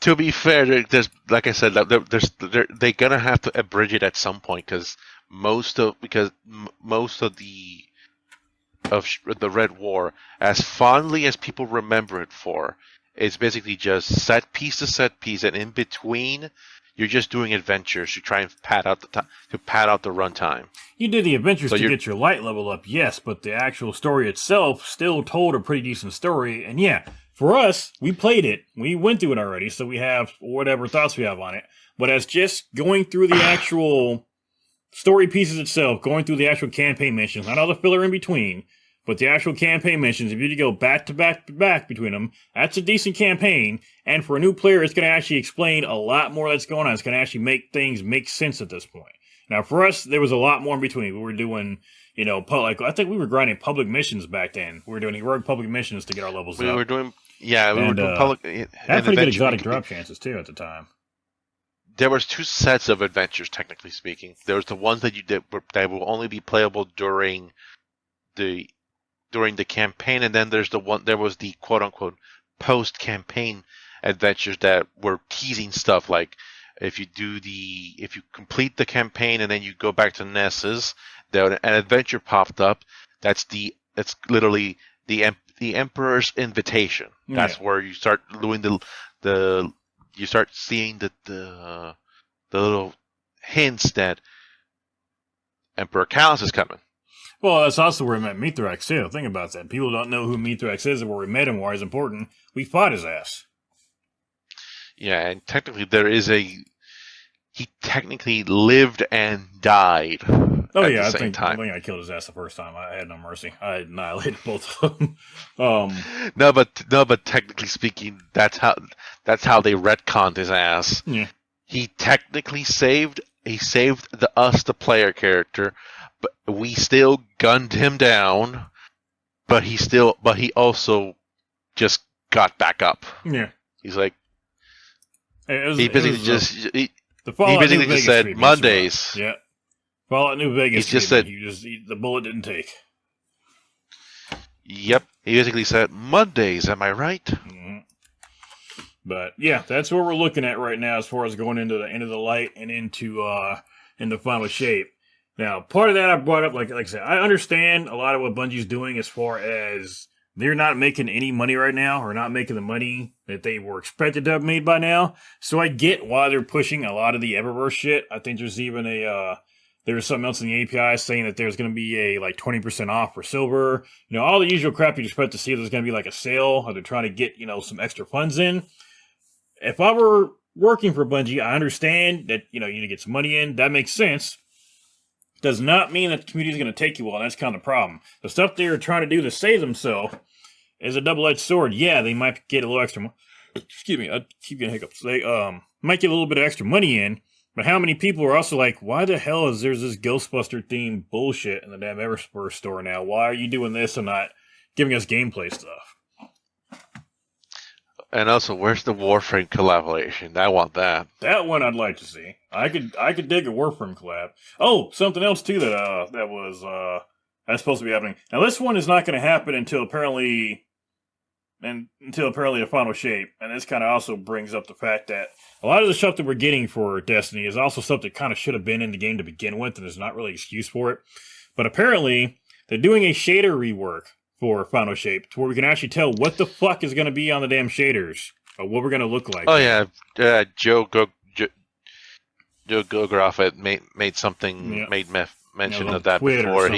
To be fair, there's like I said, they're gonna have to abridge it at some point most of the Red War, as fondly as people remember it for, is basically just set piece to set piece, and in between, you're just doing adventures to try and pad out the runtime. You did the adventures to get your light level up, yes, but the actual story itself still told a pretty decent story, and yeah, for us, we played it, we went through it already, so we have whatever thoughts we have on it, but as just going through the actual story pieces itself, going through the actual campaign missions, not all the filler in between, but the actual campaign missions, if you go back to back to back between them, that's a decent campaign. And for a new player, it's going to actually explain a lot more that's going on. It's going to actually make things make sense at this point. Now, for us, there was a lot more in between. We were doing, I think we were grinding public missions back then. We were doing heroic public missions to get our levels up. We were doing public. Had pretty good exotic drop chances, too, at the time. There was two sets of adventures, technically speaking. There was the ones that that will only be playable during the campaign, and then there was the quote unquote post campaign adventures that were teasing stuff like if you complete the campaign and then you go back to Nessus, an adventure popped up. It's literally the Emperor's Invitation. That's where you start doing you start seeing the little hints that Emperor Callus is coming. Well, that's also where we met Mithrax, too. Think about that. People don't know who Mithrax is and where we met him, why it's important. We fought his ass. Yeah, and technically he technically lived and died at the same time. I think I killed his ass the first time. I had no mercy. I annihilated both of them. No, but technically speaking, that's how they retconned his ass. Yeah. He technically saved the player character, but we still gunned him down, but he also just got back up. Yeah. He basically just said Mondays. Yeah. Fallout New Vegas. He just said the bullet didn't take. Yep. He basically said Mondays, am I right? Mm-hmm. But yeah, that's what we're looking at right now as far as going into the end of the light and into final shape. Now, part of that I brought up, like I said, I understand a lot of what Bungie's doing as far as they're not making any money right now, or not making the money that they were expected to have made by now. So I get why they're pushing a lot of the Eververse shit. I think there's even there's something else in the API saying that there's going to be a 20% off for silver. All the usual crap you'd expect to see. There's going to be like a sale, or they're trying to get some extra funds in. If I were working for Bungie, I understand that you need to get some money in. That makes sense. Does not mean that the community is going to take you well. That's kind of the problem. The stuff they're trying to do to save themselves is a double-edged sword. Yeah, they might get a little extra. Excuse me, I keep getting hiccups. They might get a little bit of extra money in, but how many people are also like, why the hell is there's this Ghostbuster themed bullshit in the damn Eververse store now? Why are you doing this and not giving us gameplay stuff? And also, where's the Warframe collaboration? I want that. That one I'd like to see. I could dig a Warframe collab. Oh, something else too that's supposed to be happening. Now this one is not going to happen until apparently the final shape. And this kind of also brings up the fact that a lot of the stuff that we're getting for Destiny is also stuff that kind of should have been in the game to begin with, and there's not really an excuse for it. But apparently, they're doing a shader rework for Final Shape, to where we can actually tell what the fuck is going to be on the damn shaders, or what we're going to look like. Oh yeah, Joe Gogroff made something mention of that before. I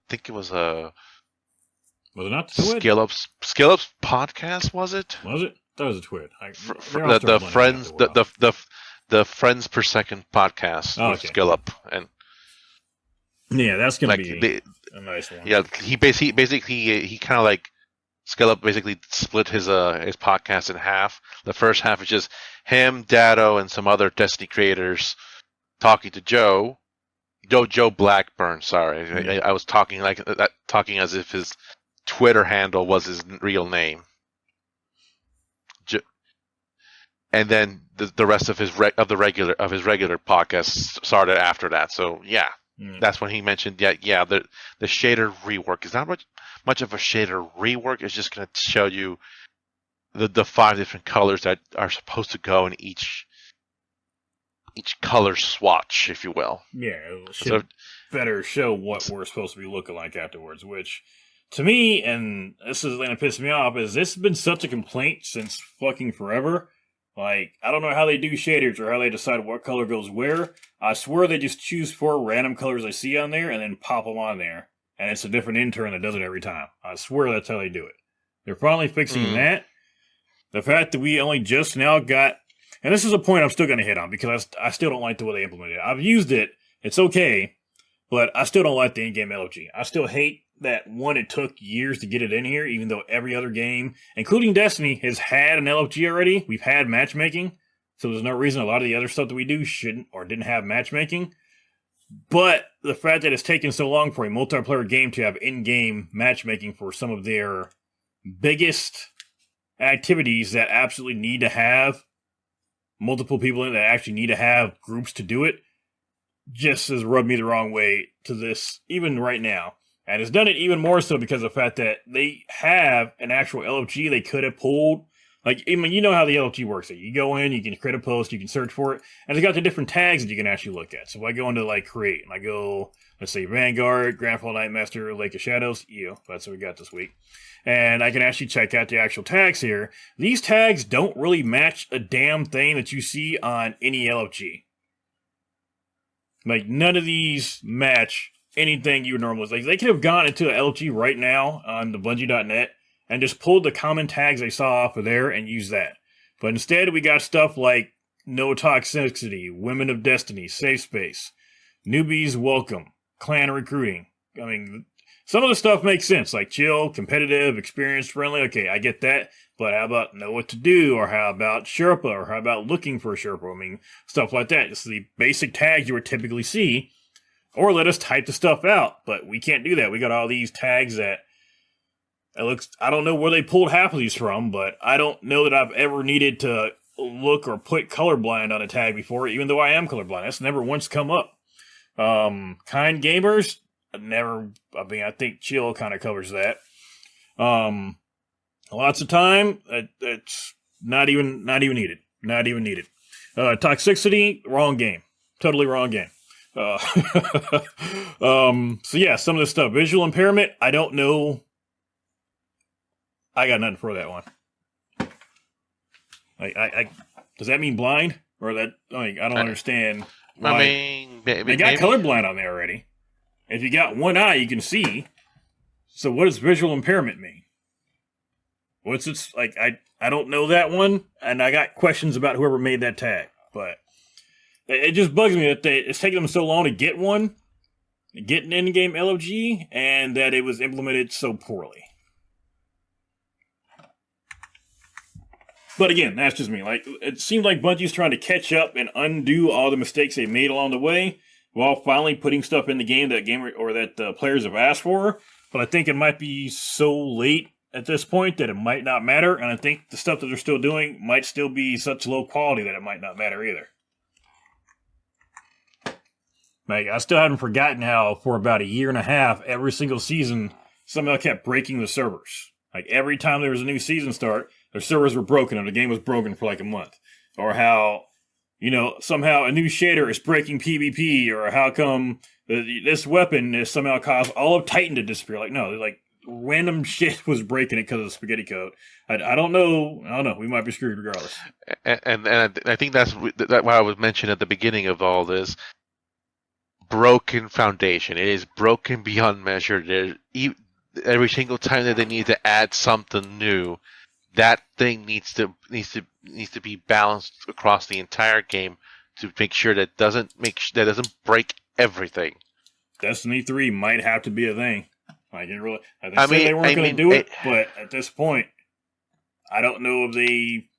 think it was was it not Skill Up's podcast? Was it? Was it? That was a twit. The Friends Per Second podcast with Skill Up, and yeah, that's gonna be a nice one. Yeah, he kind of Skill Up basically split his podcast in half. The first half is just him, Dado, and some other Destiny creators talking to Joe Blackburn. Sorry, I was talking like that, talking as if his Twitter handle was his real name. And then the rest of his regular podcast started after that. So yeah. That's when he mentioned, the shader rework is not much of a shader rework. It's just going to show you the 5 different colors that are supposed to go in each color swatch, if you will. Yeah, it should better show what we're supposed to be looking like afterwards, which, to me, and this is going to piss me off, is this has been such a complaint since fucking forever. Like, I don't know how they do shaders or how they decide what color goes where. I swear they just choose 4 random colors I see on there and then pop them on there. And it's a different intern that does it every time. I swear that's how they do it. They're finally fixing that. The fact that we only just now got... And this is a point I'm still going to hit on because I still don't like the way they implemented it. I've used it. It's okay. But I still don't like the in-game LFG. I still hate that, one, it took years to get it in here, even though every other game, including Destiny, has had an LFG already. We've had matchmaking. So there's no reason a lot of the other stuff that we do shouldn't or didn't have matchmaking. But the fact that it's taken so long for a multiplayer game to have in-game matchmaking for some of their biggest activities that absolutely need to have multiple people in it, that actually need to have groups to do it, just has rubbed me the wrong way to this, even right now. And it's done it even more so because of the fact that they have an actual LFG they could have pulled. Like, I mean, you know how the LFG works. You go in, you can create a post, you can search for it, and it's got the different tags that you can actually look at. So if I go into, like, create, and I go, let's say, Vanguard, Grandfall Nightmaster, Lake of Shadows, that's what we got this week. And I can actually check out the actual tags here. These tags don't really match a damn thing that you see on any LFG. Like, none of these match anything you would normally... Like, they could have gone into a LFG right now on the Bungie.net and just pulled the common tags they saw off of there and used that. But instead, we got stuff like No Toxicity, Women of Destiny, Safe Space, Newbies Welcome, Clan Recruiting. I mean, some of the stuff makes sense, like chill, competitive, experienced, friendly. Okay, I get that. But how about know what to do? Or how about Sherpa? Or how about looking for a Sherpa? I mean, stuff like that. Just the basic tags you would typically see. Or let us type the stuff out. But we can't do that. We got all these tags that... I don't know where they pulled half of these from, but I don't know that I've ever needed to look or put colorblind on a tag before, even though I am colorblind. That's never once come up. Kind Gamers, I think Chill kind of covers that. Lots of time, it's not even needed. Not even needed. Toxicity, wrong game. Totally wrong game. So yeah, some of this stuff. Visual impairment, I don't know. I got nothing for that one. Does that mean blind? Or that, I don't understand. Why. I mean, they got colorblind on there already. If you got one eye, you can see. So what does visual impairment mean? What's it, like, I don't know that one, and I got questions about whoever made that tag. But it just bugs me that it's taking them so long to get one, get an in-game LFG, and that it was implemented so poorly. But again, that's just me. Like, it seems like Bungie's trying to catch up and undo all the mistakes they made along the way, while finally putting stuff in the game that players have asked for. But I think it might be so late at this point that it might not matter, and I think the stuff that they're still doing might still be such low quality that it might not matter either. Like, I still haven't forgotten how for about a year and a half, every single season, somehow kept breaking the servers. Like, every time there was a new season start, their servers were broken and the game was broken for like a month. Or how, somehow a new shader is breaking PvP, or how come this weapon has somehow caused all of Titan to disappear. Like, no, like, random shit was breaking it because of the spaghetti code. I don't know. We might be screwed regardless. And I think that's what I was mentioning at the beginning of all this. Broken foundation. It is broken beyond measure. Every single time that they need to add something new, that thing needs to be balanced across the entire game to make sure that doesn't break everything. Destiny 3 might have to be a thing. They said they weren't going to do it, but at this point, I don't know if they.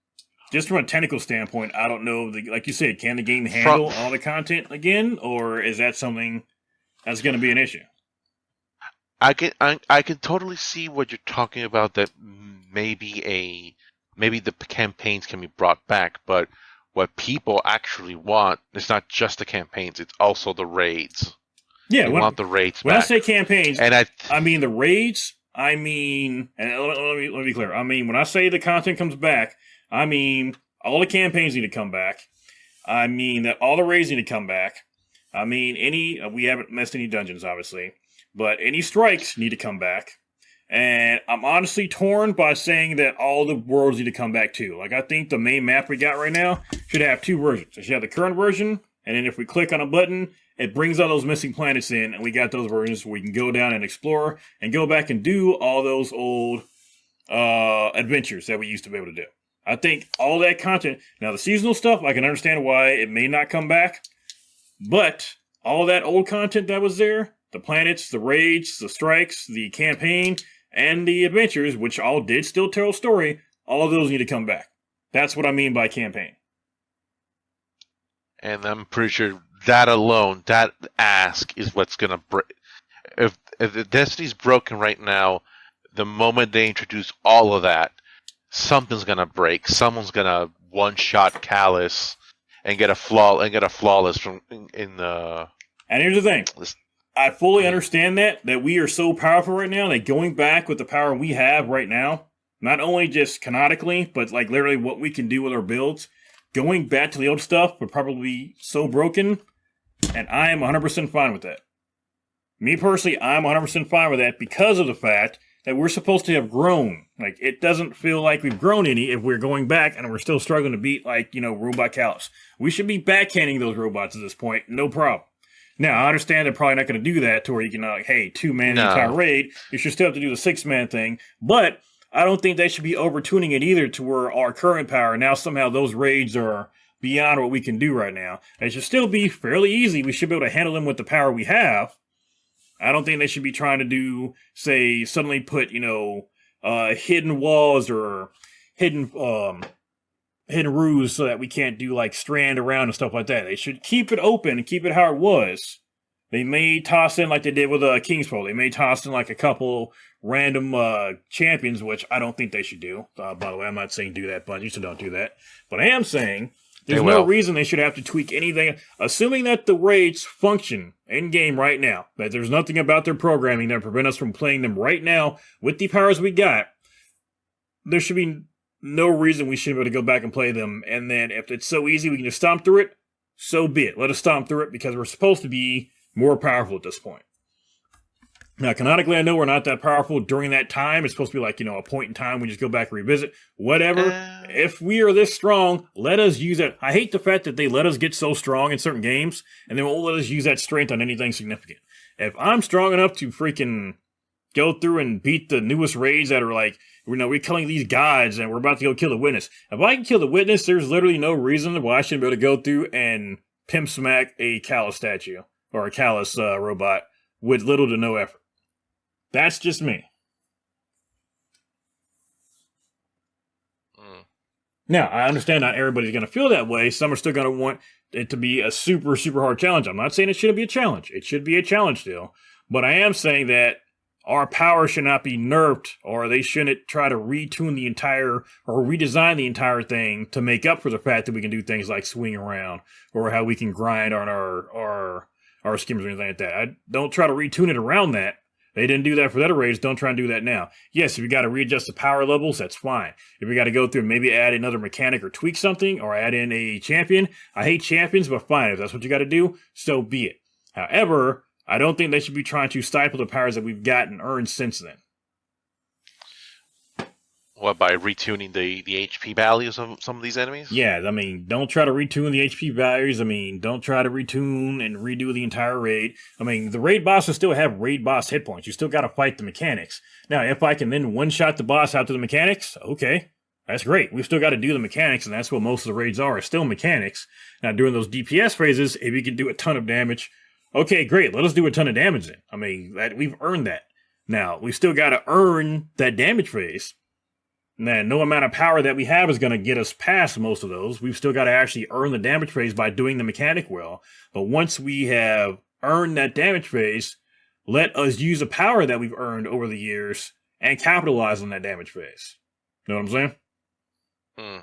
Just from a technical standpoint, I don't know if like you said, can the game handle all the content again, or is that something that's going to be an issue? I can totally see what you're talking about. That maybe the campaigns can be brought back, but what people actually want is not just the campaigns; it's also the raids. Yeah, they want the raids back. When I say campaigns, and I mean the raids. I mean, and let me be clear. I mean, when I say the content comes back, I mean all the campaigns need to come back. I mean that all the raids need to come back. I mean we haven't missed any dungeons, obviously, but any strikes need to come back. And I'm honestly torn by saying that all the worlds need to come back too. Like, I think the main map we got right now should have 2 versions. It should have the current version, and then if we click on a button, it brings all those missing planets in, and we got those versions where we can go down and explore and go back and do all those old adventures that we used to be able to do. I think all that content, now the seasonal stuff, I can understand why it may not come back, but all that old content that was there, the planets, the raids, the strikes, the campaign, and the adventures, which all did still tell a story, all of those need to come back. That's what I mean by campaign. And I'm pretty sure that alone, that ask, is what's going to break. If the Destiny's broken right now, the moment they introduce all of that, something's going to break. Someone's going to one-shot Callus and get a flawless from in the. And here's the thing. I fully understand that we are so powerful right now that going back with the power we have right now, not only just canonically, but like literally what we can do with our builds, going back to the old stuff would probably be so broken, and I am 100% fine with that. Me personally, I'm 100% fine with that because of the fact that we're supposed to have grown. Like, it doesn't feel like we've grown any if we're going back and we're still struggling to beat, like, Robot Callus. We should be backhanding those robots at this point, no problem. Now, I understand they're probably not going to do that to where you can, 2-man the entire raid. You should still have to do the 6-man thing. But I don't think they should be over-tuning it either to where our current power, now somehow those raids are beyond what we can do right now. They should still be fairly easy. We should be able to handle them with the power we have. I don't think they should be trying to do, say, suddenly put, hidden walls or hidden ruse so that we can't do like strand around and stuff like that. They should keep it open and keep it how it was. They may toss in like they did with King's Pro. They may toss in like a couple random champions, which I don't think they should do. By the way, I'm not saying do that, Bungie, so don't do that. But I am saying there's no reason they should have to tweak anything. Assuming that the raids function in-game right now, that there's nothing about their programming that prevent us from playing them right now with the powers we got, there should be no reason we shouldn't be able to go back and play them. And then if it's so easy we can just stomp through it, so be it. Let us stomp through it because we're supposed to be more powerful at this point. Now, canonically, I know we're not that powerful during that time. It's supposed to be like, a point in time we just go back and revisit. Whatever. If we are this strong, let us use it. I hate the fact that they let us get so strong in certain games and they won't let us use that strength on anything significant. If I'm strong enough to freaking go through and beat the newest raids that are like, we're killing these gods and we're about to go kill the witness. If I can kill the witness, there's literally no reason why I shouldn't be able to go through and pimp smack a Callus statue or a Callus robot with little to no effort. That's just me. Now, I understand not everybody's going to feel that way. Some are still going to want it to be a super, super hard challenge. I'm not saying it shouldn't be a challenge. It should be a challenge still. But I am saying that our power should not be nerfed, or they shouldn't try to retune the entire, or redesign the entire thing to make up for the fact that we can do things like swing around, or how we can grind on our skimmers or anything like that. I don't try to retune it around that. They didn't do that for the other raids. Don't try and do that now. Yes, if you got to readjust the power levels, that's fine. If you got to go through and maybe add another mechanic or tweak something, or add in a champion, I hate champions, but fine. If that's what you got to do, so be it. However, I don't think they should be trying to stifle the powers that we've gotten earned since then. What, by retuning the HP values of some of these enemies? Yeah, I mean, don't try to retune the HP values. I mean, don't try to retune and redo the entire raid. I mean, the raid bosses still have raid boss hit points. You still got to fight the mechanics. Now, if I can then one-shot the boss out to the mechanics, okay, that's great. We've still got to do the mechanics, and that's what most of the raids are still mechanics. Now, during those DPS phases, if you can do a ton of damage, okay, great, let us do a ton of damage then. I mean, we've earned that. Now, we've still got to earn that damage phase. Now, no amount of power that we have is going to get us past most of those. We've still got to actually earn the damage phase by doing the mechanic well. But once we have earned that damage phase, let us use the power that we've earned over the years and capitalize on that damage phase. Know what I'm saying?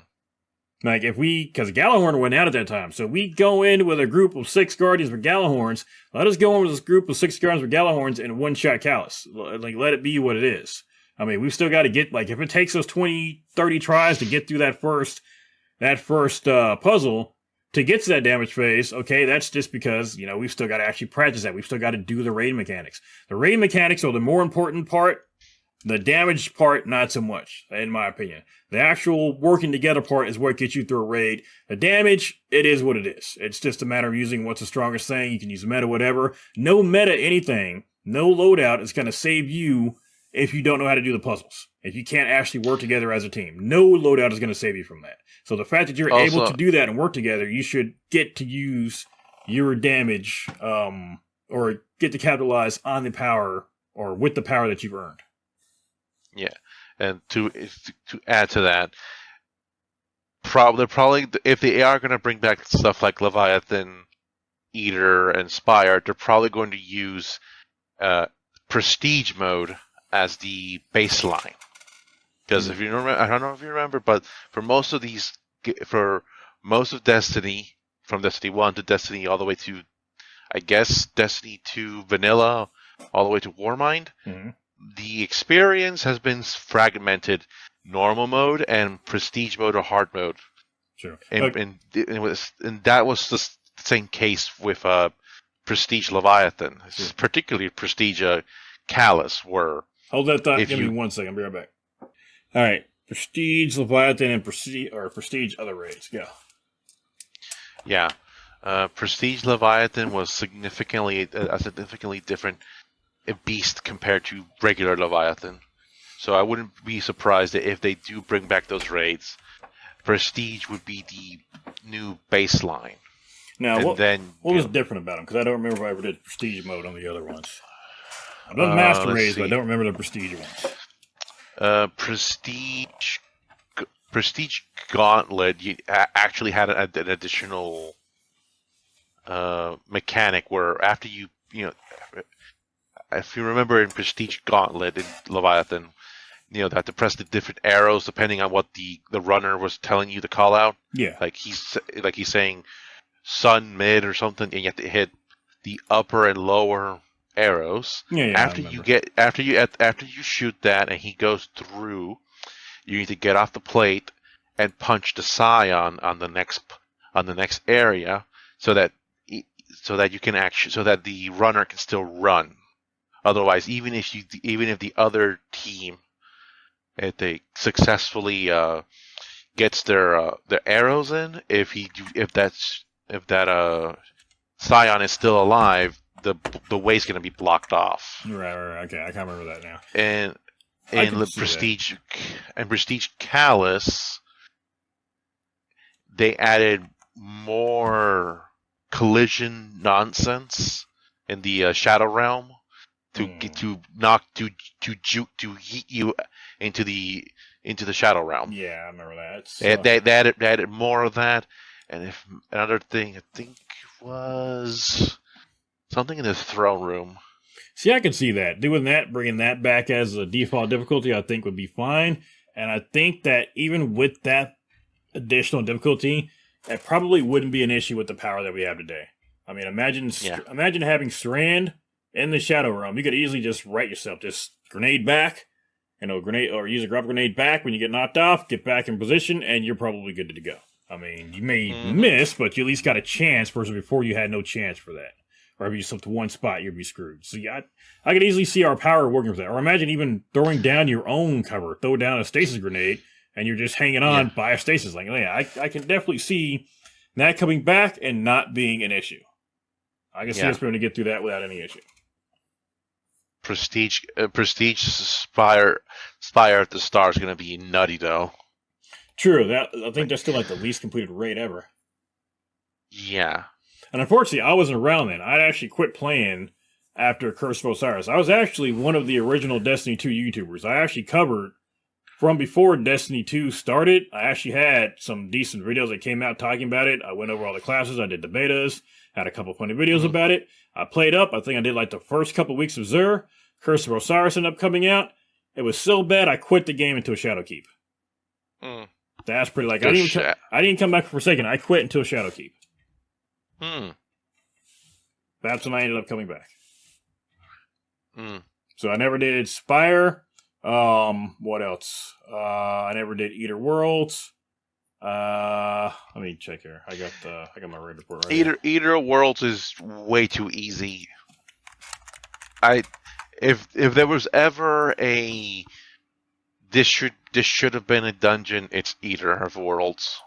Like, because Gallahorn went out at that time, so we go in with a group of 6 Guardians with Gallahorns, let us go in with this group of 6 Guardians with Gallahorns and one-shot Callus. Like, let it be what it is. I mean, we've still got to get, like, if it takes us 20, 30 tries to get through that first puzzle to get to that damage phase, okay, that's just because, we've still got to actually practice that. We've still got to do the raid mechanics. The raid mechanics are the more important part. The damage part, not so much, in my opinion. The actual working together part is what gets you through a raid. The damage, it is what it is. It's just a matter of using what's the strongest thing. You can use meta, whatever. No meta anything, no loadout is going to save you if you don't know how to do the puzzles. If you can't actually work together as a team. No loadout is going to save you from that. So the fact that you're able to do that and work together, you should get to use your damage, or get to capitalize on the power, or with the power that you've earned. Yeah, and to add to that, probably if they are going to bring back stuff like Leviathan, Eater, and Spire, they're probably going to use Prestige mode as the baseline. Because if you remember, I don't know if you remember, but for most of Destiny, from Destiny 1 to Destiny all the way to, I guess, Destiny 2 Vanilla, all the way to Warmind. Mm-hmm. The experience has been fragmented: normal mode and prestige mode or hard mode. Sure. And that was the same case with prestige Leviathan, particularly prestige Callus. Hold that thought. Give me 1 second. I'll be right back. All right, prestige Leviathan and prestige other raids. Go. Yeah, prestige Leviathan was significantly different. A beast compared to regular Leviathan. So I wouldn't be surprised that if they do bring back those raids, Prestige would be the new baseline. Now, what was different about them? Because I don't remember if I ever did Prestige mode on the other ones. I've done Master Raids, but I don't remember the Prestige ones. Prestige Gauntlet actually had an additional mechanic where after you if you remember in Prestige Gauntlet in Leviathan, they have to press the different arrows depending on what the runner was telling you to call out. Yeah. Like he's saying sun, mid, or something, and you have to hit the upper and lower arrows. Yeah. After you shoot that and he goes through, you need to get off the plate and punch the scion on the next area so that you can so that the runner can still run. Otherwise, even if the other team, if they successfully gets their arrows in, if that scion is still alive, the way's going to be blocked off. Right. Okay, I can't remember that now. And Prestige Callus, they added more collision nonsense in the Shadow Realm. To heat you into the Shadow Realm. Yeah, I remember that. They added more of that, and if another thing I think was something in the throne room. See, I can see that doing that, bringing that back as a default difficulty, I think would be fine, and I think that even with that additional difficulty, it probably wouldn't be an issue with the power that we have today. I mean, imagine having Strand in the Shadow Realm. You could easily just write yourself, just grenade back, or use a grab grenade back when you get knocked off, get back in position, and you're probably good to go. I mean, you may miss, but you at least got a chance versus before you had no chance for that. Or if you just up to one spot, you'd be screwed. So yeah, I could easily see our power working with that. Or imagine even throwing down your own cover, throw down a stasis grenade, and you're just hanging on by a stasis link. Yeah, I can definitely see that coming back and not being an issue. I can see us being able to get through that without any issue. Prestige Spire at the Star is going to be nutty, though. True. I think that's still like the least completed raid ever. Yeah. And unfortunately, I wasn't around then. I'd actually quit playing after Curse of Osiris. I was actually one of the original Destiny 2 YouTubers. I actually covered from before Destiny 2 started. I actually had some decent videos that came out talking about it. I went over all the classes. I did the betas. Had a couple funny videos about it. I played up. I think I did like the first couple weeks of Xur. Curse of Osiris ended up coming out. It was so bad I quit the game into a Shadowkeep. That's pretty like I didn't come back for Forsaken. I quit until Shadowkeep. That's when I ended up coming back. So I never did Spire. What else? I never did Eater Worlds. Let me check here. I got my raid report right here. Eater Worlds is way too easy. If there was ever a this should have been a dungeon, it's Eater of Worlds.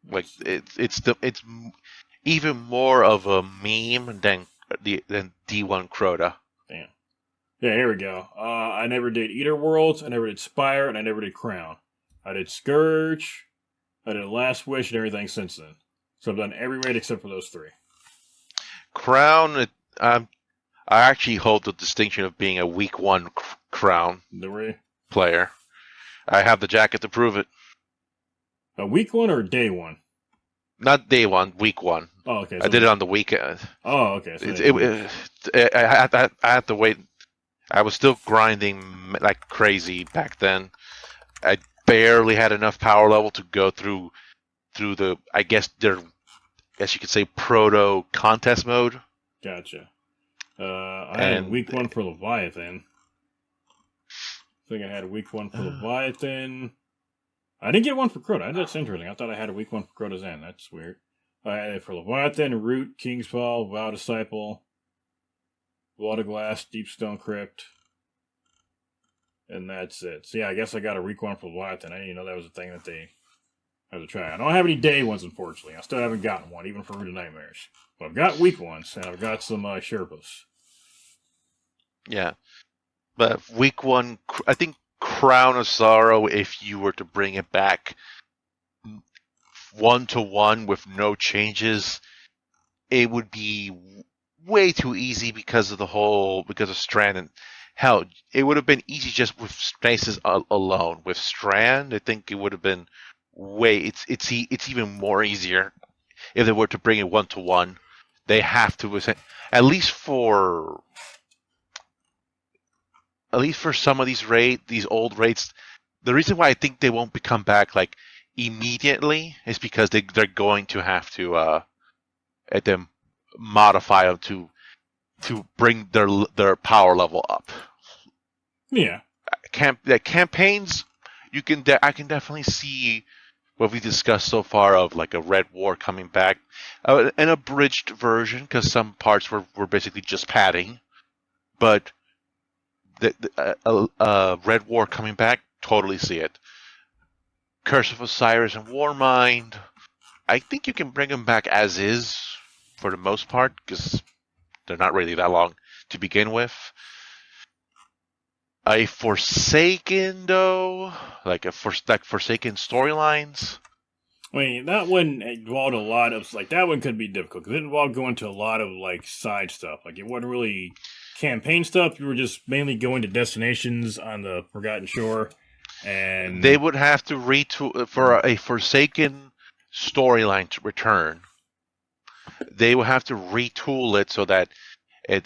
Like it's even more of a meme than D1 Crota. Damn. Yeah, here we go. I never did Eater Worlds, I never did Spire, and I never did Crown. I did Scourge, I did Last Wish, and everything since then. So I've done every raid except for those 3. Crown, I actually hold the distinction of being a week 1 Crown player. I have the jacket to prove it. A week 1 or day 1? Not day 1, week 1. Oh, okay. So I did it on the weekend. Oh, okay. So I had to wait. I was still grinding like crazy back then. I barely had enough power level to go through the I guess you could say proto contest mode. Gotcha. I had week 1 for Leviathan. I think I had a week 1 for Leviathan. I didn't get one for Crota. That's interesting. I thought I had a week 1 for Crota's End. That's weird. I had it for Leviathan, Root, Kingsfall, Vow Disciple, Blood of Glass, Deepstone Crypt. And that's it. So yeah, I guess I got a week 1 for Leviathan. I didn't even know that was a thing that they had to try. I don't have any day ones, unfortunately. I still haven't gotten one, even for Root of Nightmares. But I've got week 1s, and I've got some Sherpas. Yeah. But week 1, I think Crown of Sorrow, if you were to bring it back 1-to-1 with no changes, it would be way too easy because of Strand. And hell, it would have been easy just with Spaces alone. With Strand, I think it would have been it's even more easier if they were to bring it 1-to-1. They have to, at least for some of these old raids. The reason why I think they won't come back like immediately is because they're going to have to modify them to bring their power level up. Yeah. Campaigns, I can definitely see what we discussed so far of like a Red War coming back, an abridged version because some parts were basically just padding, but the Red War coming back, totally see it. Curse of Osiris and Warmind, I think you can bring them back as is for the most part because they're not really that long to begin with. A Forsaken though, like Forsaken storylines. I mean, that one involved a lot of that one could be difficult because it involved going to a lot of side stuff. Like it wasn't really campaign stuff. You were just mainly going to destinations on the Forgotten Shore, and they would have to retool for a Forsaken storyline to return. They will have to retool it so that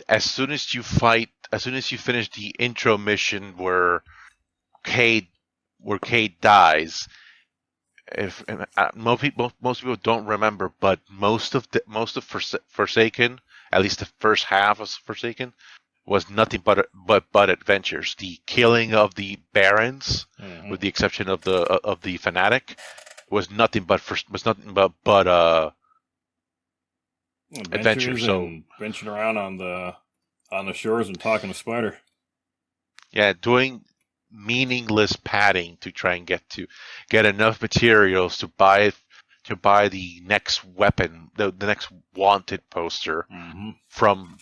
as soon as you finish the intro mission where Cade dies, most people don't remember, but most of Forsaken, at least the first half of Forsaken, was nothing but adventures. The killing of the barons, with the exception of the fanatic, was nothing but adventures. So venturing around on the shores and talking to Spider. Yeah, doing meaningless padding to try and get enough materials to buy the next weapon, the next wanted poster from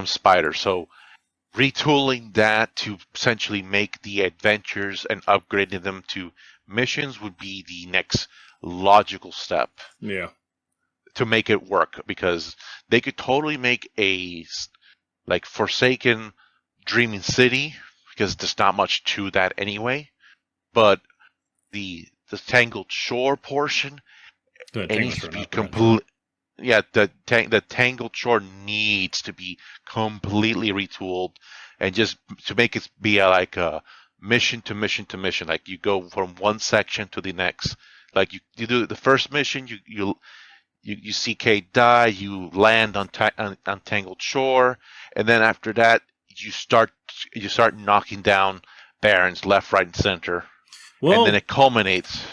Spider. So retooling that to essentially make the adventures and upgrading them to missions would be the next logical step. Yeah. To make it work, because they could totally make a Forsaken Dreaming City, because there's not much to that anyway. But the Tangled Shore portion, it needs to be complete. Yeah, the Tangled Shore needs to be completely retooled, and just to make it be a mission to mission to mission. Like you go from one section to the next. Like you do the first mission, you see Kate die, you land on Tangled Shore, and then after that you start knocking down Barons left, right, and center, and then Well, it culminates.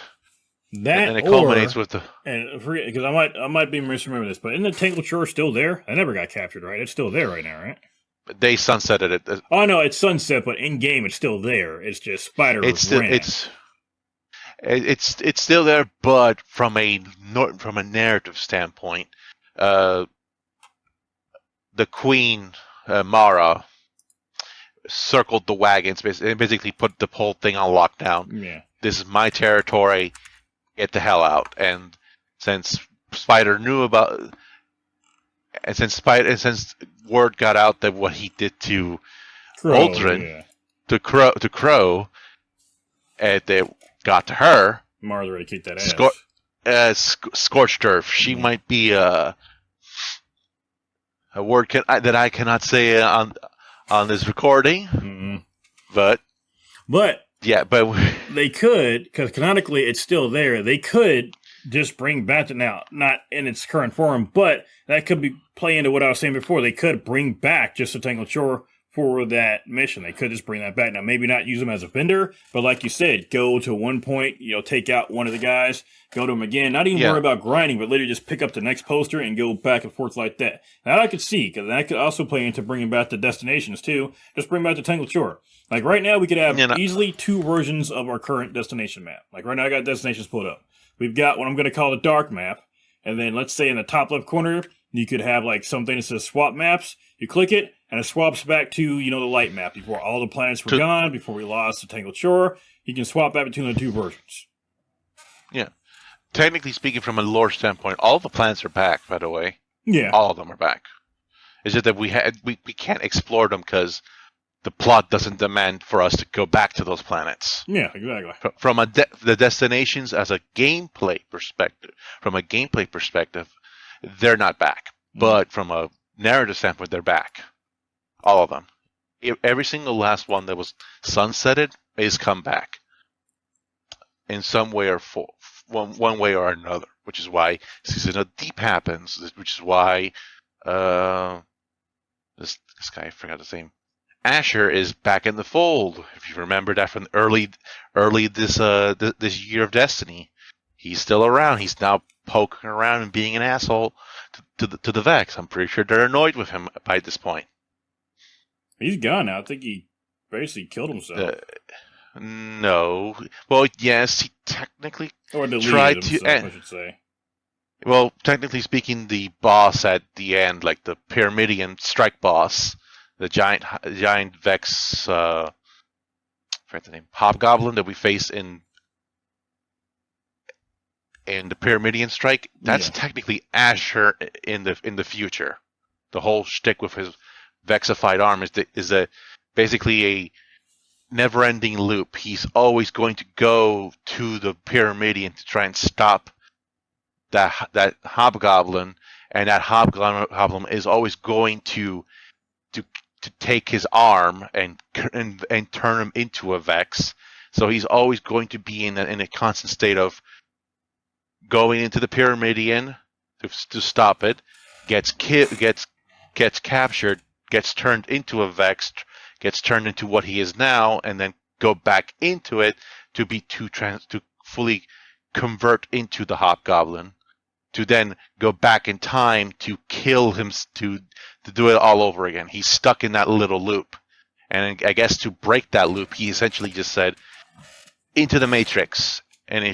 And that then it culminates or with the and because I might be misremembering this, but isn't the Tangled Shore still there? I never got captured, right? It's still there right now, right? they sunsetted it. Oh no, it's sunset, but in game it's still there. It's just Spider It's still ran. it's still there, but from a narrative standpoint, uh, the Queen Mara circled the wagons and basically put the whole thing on lockdown. Yeah. This is my territory. Get the hell out. And since Spider knew about, and since word got out that what he did to Aldrin, to Crow, and they got to her, Mars already kicked that ass. Scorched Earth. She might be a word that I cannot say on this recording, but yeah, but they could, because canonically it's still there. They could just bring back now, not in its current form, but that could be play into what I was saying before. They could bring back just a Tangled Shore for that mission. They could just bring that back. Now, maybe not use them as a vendor, but like you said, go to one point, take out one of the guys, go to them again. Not even worry about grinding, but literally just pick up the next poster and go back and forth like that. Now, I could see, because that could also play into bringing back the destinations too. Just bring back the Tangled Shore. Like right now, we could have easily 2 versions of our current destination map. Like right now, I got destinations pulled up. We've got what I'm going to call the dark map. And then let's say in the top left corner, you could have like something that says swap maps. You click it, and it swaps back to, the light map before all the planets were gone, before we lost the Tangled Shore. You can swap back between the 2 versions. Yeah. Technically speaking, from a lore standpoint, all the planets are back, by the way. Yeah. All of them are back. It's just that we can't explore them because the plot doesn't demand for us to go back to those planets. Yeah, exactly. From the destinations as a gameplay perspective, they're not back. But from a narrative standpoint, they're back. All of them. Every single last one that was sunsetted is come back in some way or one way or another. Which is why Season of Deep happens. Which is why this guy, I forgot his name. Asher is back in the fold. If you remember that from early this year of Destiny, he's still around. He's now poking around and being an asshole to the Vex. I'm pretty sure they're annoyed with him by this point. He's gone now. I think he basically killed himself. No. Well, yes, he technically tried to. I should say. Well, technically speaking, the boss at the end, like the Pyramidian strike boss. The giant Vex, I forget the name, Hobgoblin that we face in the Pyramidian Strike. That's technically Asher in the future. The whole shtick with his Vexified arm is basically a never-ending loop. He's always going to go to the Pyramidian to try and stop that Hobgoblin, and that Hobgoblin is always going to take his arm and turn him into a Vex. So he's always going to be in a constant state of going into the Pyramidian to stop it, gets captured, gets turned into a Vex, gets turned into what he is now, and then go back into it to fully convert into the Hobgoblin, to then go back in time to kill him, to do it all over again. He's stuck in that little loop. And I guess to break that loop, he essentially just said, into the Matrix. And I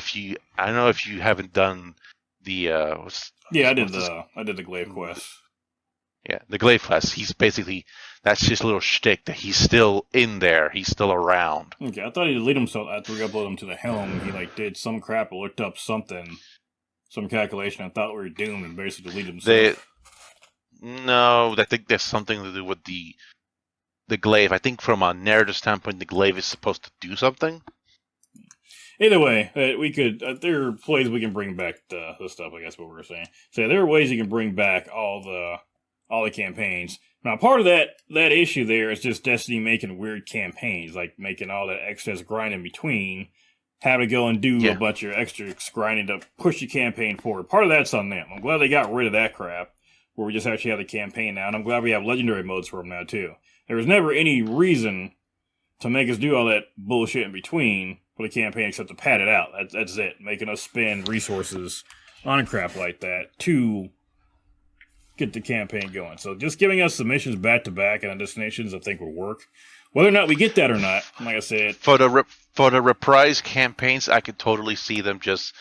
don't know if you haven't done the... I did the Glaive quest. Yeah, the Glaive quest. He's basically, that's just a little shtick that he's still in there. He's still around. Okay, I thought he deleted himself after we uploaded him to the helm. He did some crap or looked up something, some calculation. I thought we were doomed and basically deleted himself. No, I think there's something to do with the Glaive. I think from a narrative standpoint, the Glaive is supposed to do something. Either way, we could. There are ways we can bring back the stuff. I guess what we were saying. So there are ways you can bring back all all the campaigns. Now, part of that issue there is just Destiny making weird campaigns, like making all that excess grind in between, having to go and do a bunch of extra grinding to push your campaign forward. Part of that's on them. I'm glad they got rid of that crap, where we just actually have the campaign now, and I'm glad we have legendary modes for them now, too. There was never any reason to make us do all that bullshit in between for the campaign except to pad it out. That's it, making us spend resources on crap like that to get the campaign going. So just giving us submissions back-to-back and on destinations I think would work. Whether or not we get that or not, like I said... For the reprise campaigns, I could totally see them just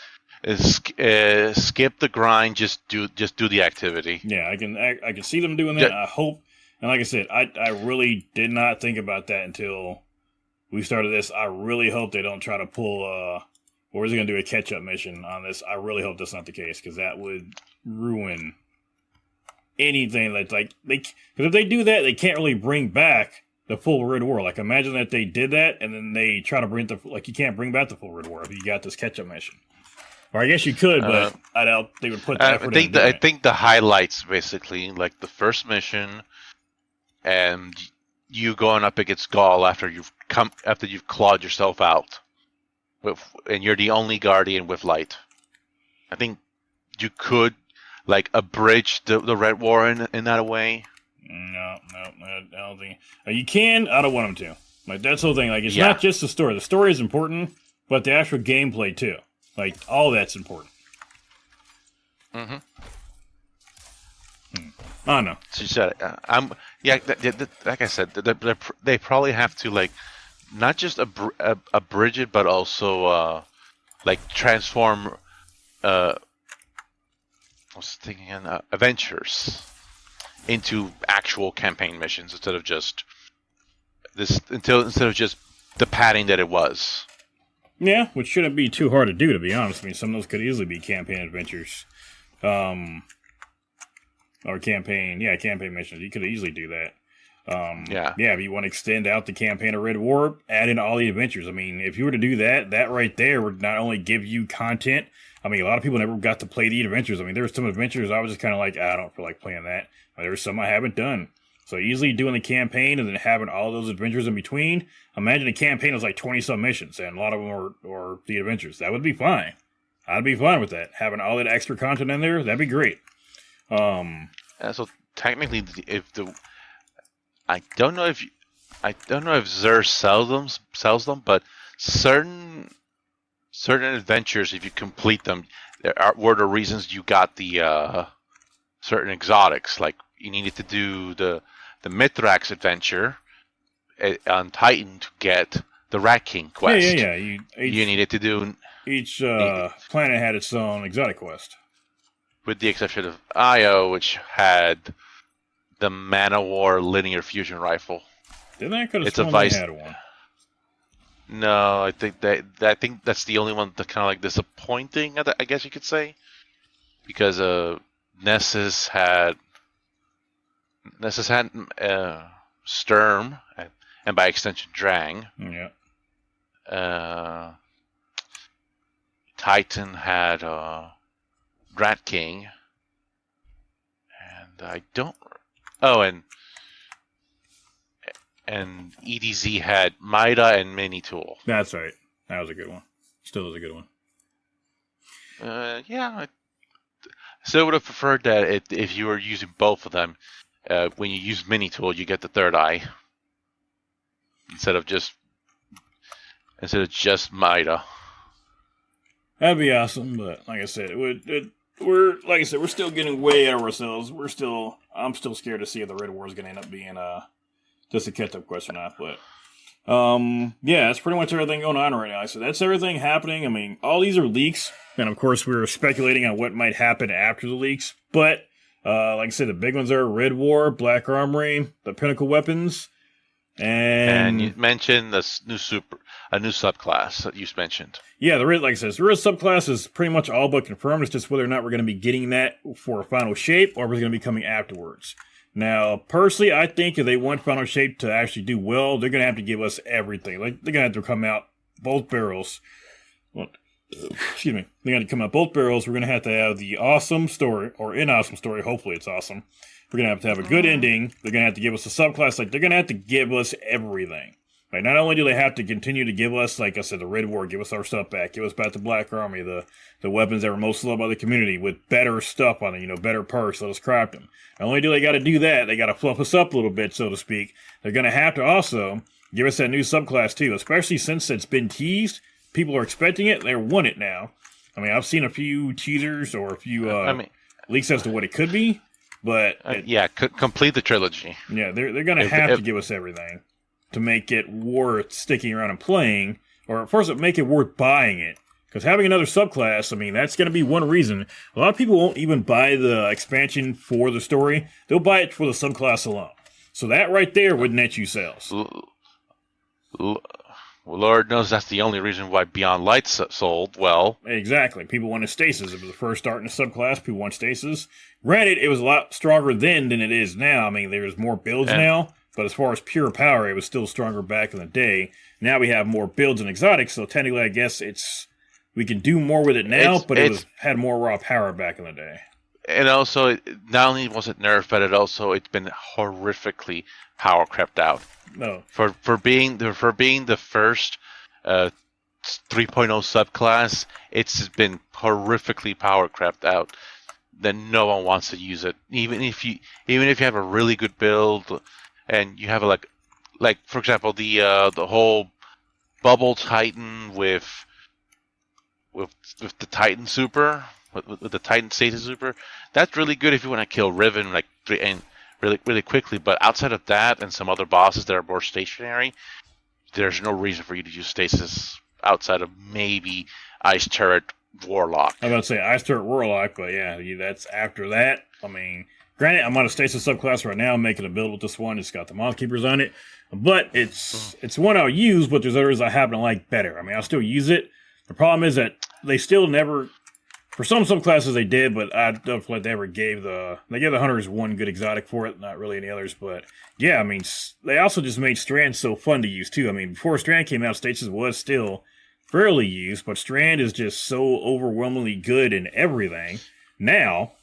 skip the grind, just do the activity. Yeah, I can see them doing that. I hope... And like I said, I really did not think about that until we started this. I really hope they don't try to pull... or is it going to do a catch-up mission on this? I really hope that's not the case, because that would ruin... anything that's like because if they do that, they can't really bring back the full Red War. Like, imagine that they did that and then they try to bring you can't bring back the full Red War if you got this catch-up mission. Or I guess you could, but I doubt they would put the effort in. I think the highlights basically like the first mission and you going up against Gaul after you've clawed yourself out, and you're the only guardian with light. I think you could. Like, abridge the Red War in that way? No, I don't think... you can, I don't want them to. Like, that's the whole thing. Like, it's not just the story. The story is important, but the actual gameplay, too. Like, all that's important. Mm-hmm. I don't know. So you said, like I said, they probably have to, like, not just abridge it, but also, like, transform... I was thinking adventures into actual campaign missions instead of just the padding that it was. Yeah, which shouldn't be too hard to do, to be honest. I mean, some of those could easily be campaign adventures, or campaign missions. You could easily do that. If you want to extend out the campaign of Red War, add in all the adventures. I mean, if you were to do that right there would not only give you content. I mean, a lot of people never got to play the adventures. I mean, there were some adventures I was just kind of like, I don't feel like playing that. But there were some I haven't done. So easily doing the campaign and then having all those adventures in between. Imagine a campaign was like 20-some missions, and a lot of them were the adventures. That would be fine. I'd be fine with that. Having all that extra content in there, that'd be great. So technically, I don't know if Xur sells them, but certain adventures, if you complete them, were the reasons you got the certain exotics. Like, you needed to do the Mithrax adventure on Titan to get the Rat King quest. Yeah. You needed to do... Each planet had its own exotic quest. With the exception of Io, which had the Man-O-War linear fusion rifle. Didn't I could have sworn they had one? No, I think that's the only one that's kind of like disappointing, I guess you could say, because Nessus had Sturm and by extension Drang. Yeah. Titan had Rat King, and I don't. Oh, and EDZ had Mida and Mini Tool. That's right. That was a good one. Still is a good one. I still would have preferred that if you were using both of them. When you use Mini Tool, you get the third eye instead of just Mida. That'd be awesome, but like I said, we're still getting way out of ourselves. I'm still scared to see if the Red War is going to end up being just a catch-up quest or not, but that's pretty much everything going on right now. So that's everything happening. I mean, all these are leaks, and of course we're speculating on what might happen after the leaks, but like I said, the big ones are Red War, Black Armory, the Pinnacle Weapons, and you mentioned a new subclass that you mentioned. Yeah, like I said, the real subclass is pretty much all but confirmed. It's just whether or not we're going to be getting that for Final Shape or if it's going to be coming afterwards. Now, personally, I think if they want Final Shape to actually do well, they're going to have to give us everything. Like, they're going to have to come out both barrels. Well, excuse me, they're going to come out both barrels. We're going to have the awesome story, or an awesome story. Hopefully it's awesome. We're going to have a good ending. They're going to have to give us a subclass. Like, they're going to have to give us everything. Like, not only do they have to continue to give us, like I said, the Red War, give us our stuff back, give us back the Black Army, the weapons that were most loved by the community with better stuff on it, better perks, let us craft them. Not only do they got to do that, they got to fluff us up a little bit, so to speak. They're going to have to also give us that new subclass, too, especially since it's been teased. People are expecting it. They want it now. I mean, I've seen a few teasers or a few leaks as to what it could be, but... complete the trilogy. Yeah, they're going to have to give us everything to make it worth sticking around and playing, or first, make it worth buying it. Because having another subclass, I mean, that's going to be one reason. A lot of people won't even buy the expansion for the story. They'll buy it for the subclass alone. So that right there would net you sales. Well, Lord knows that's the only reason why Beyond Light sold well. Exactly. People wanted stasis. It was the first start in a subclass. People want stasis. Granted, it was a lot stronger then than it is now. I mean, there's more builds now. But as far as pure power, it was still stronger back in the day. Now we have more builds and exotics, so technically I guess we can do more with it now, but it had more raw power back in the day. And also, not only was it nerfed, but it's been horrifically power crept out. No. For being the first 3.0 subclass, it's been horrifically power crept out. Then no one wants to use it, even if you have a really good build. And you have like for example the whole Bubble Titan with the Titan Super with the Titan Stasis Super. That's really good if you want to kill Riven really quickly. But outside of that and some other bosses that are more stationary, there's no reason for you to use Stasis outside of maybe Ice Turret Warlock. I was about to say Ice Turret Warlock, but yeah, that's after that. I mean. Granted, I'm on a stasis subclass right now. I'm making a build with this one. It's got the Moth Keepers on it. But it's one I'll use, but there's others I happen to like better. I mean, I'll still use it. The problem is that they still never... For some subclasses they did, but I don't feel like they ever gave the... They gave the Hunters one good exotic for it, not really any others. But yeah, I mean, they also just made Strand so fun to use too. I mean, before Strand came out, stasis was still fairly used, but Strand is just so overwhelmingly good in everything now...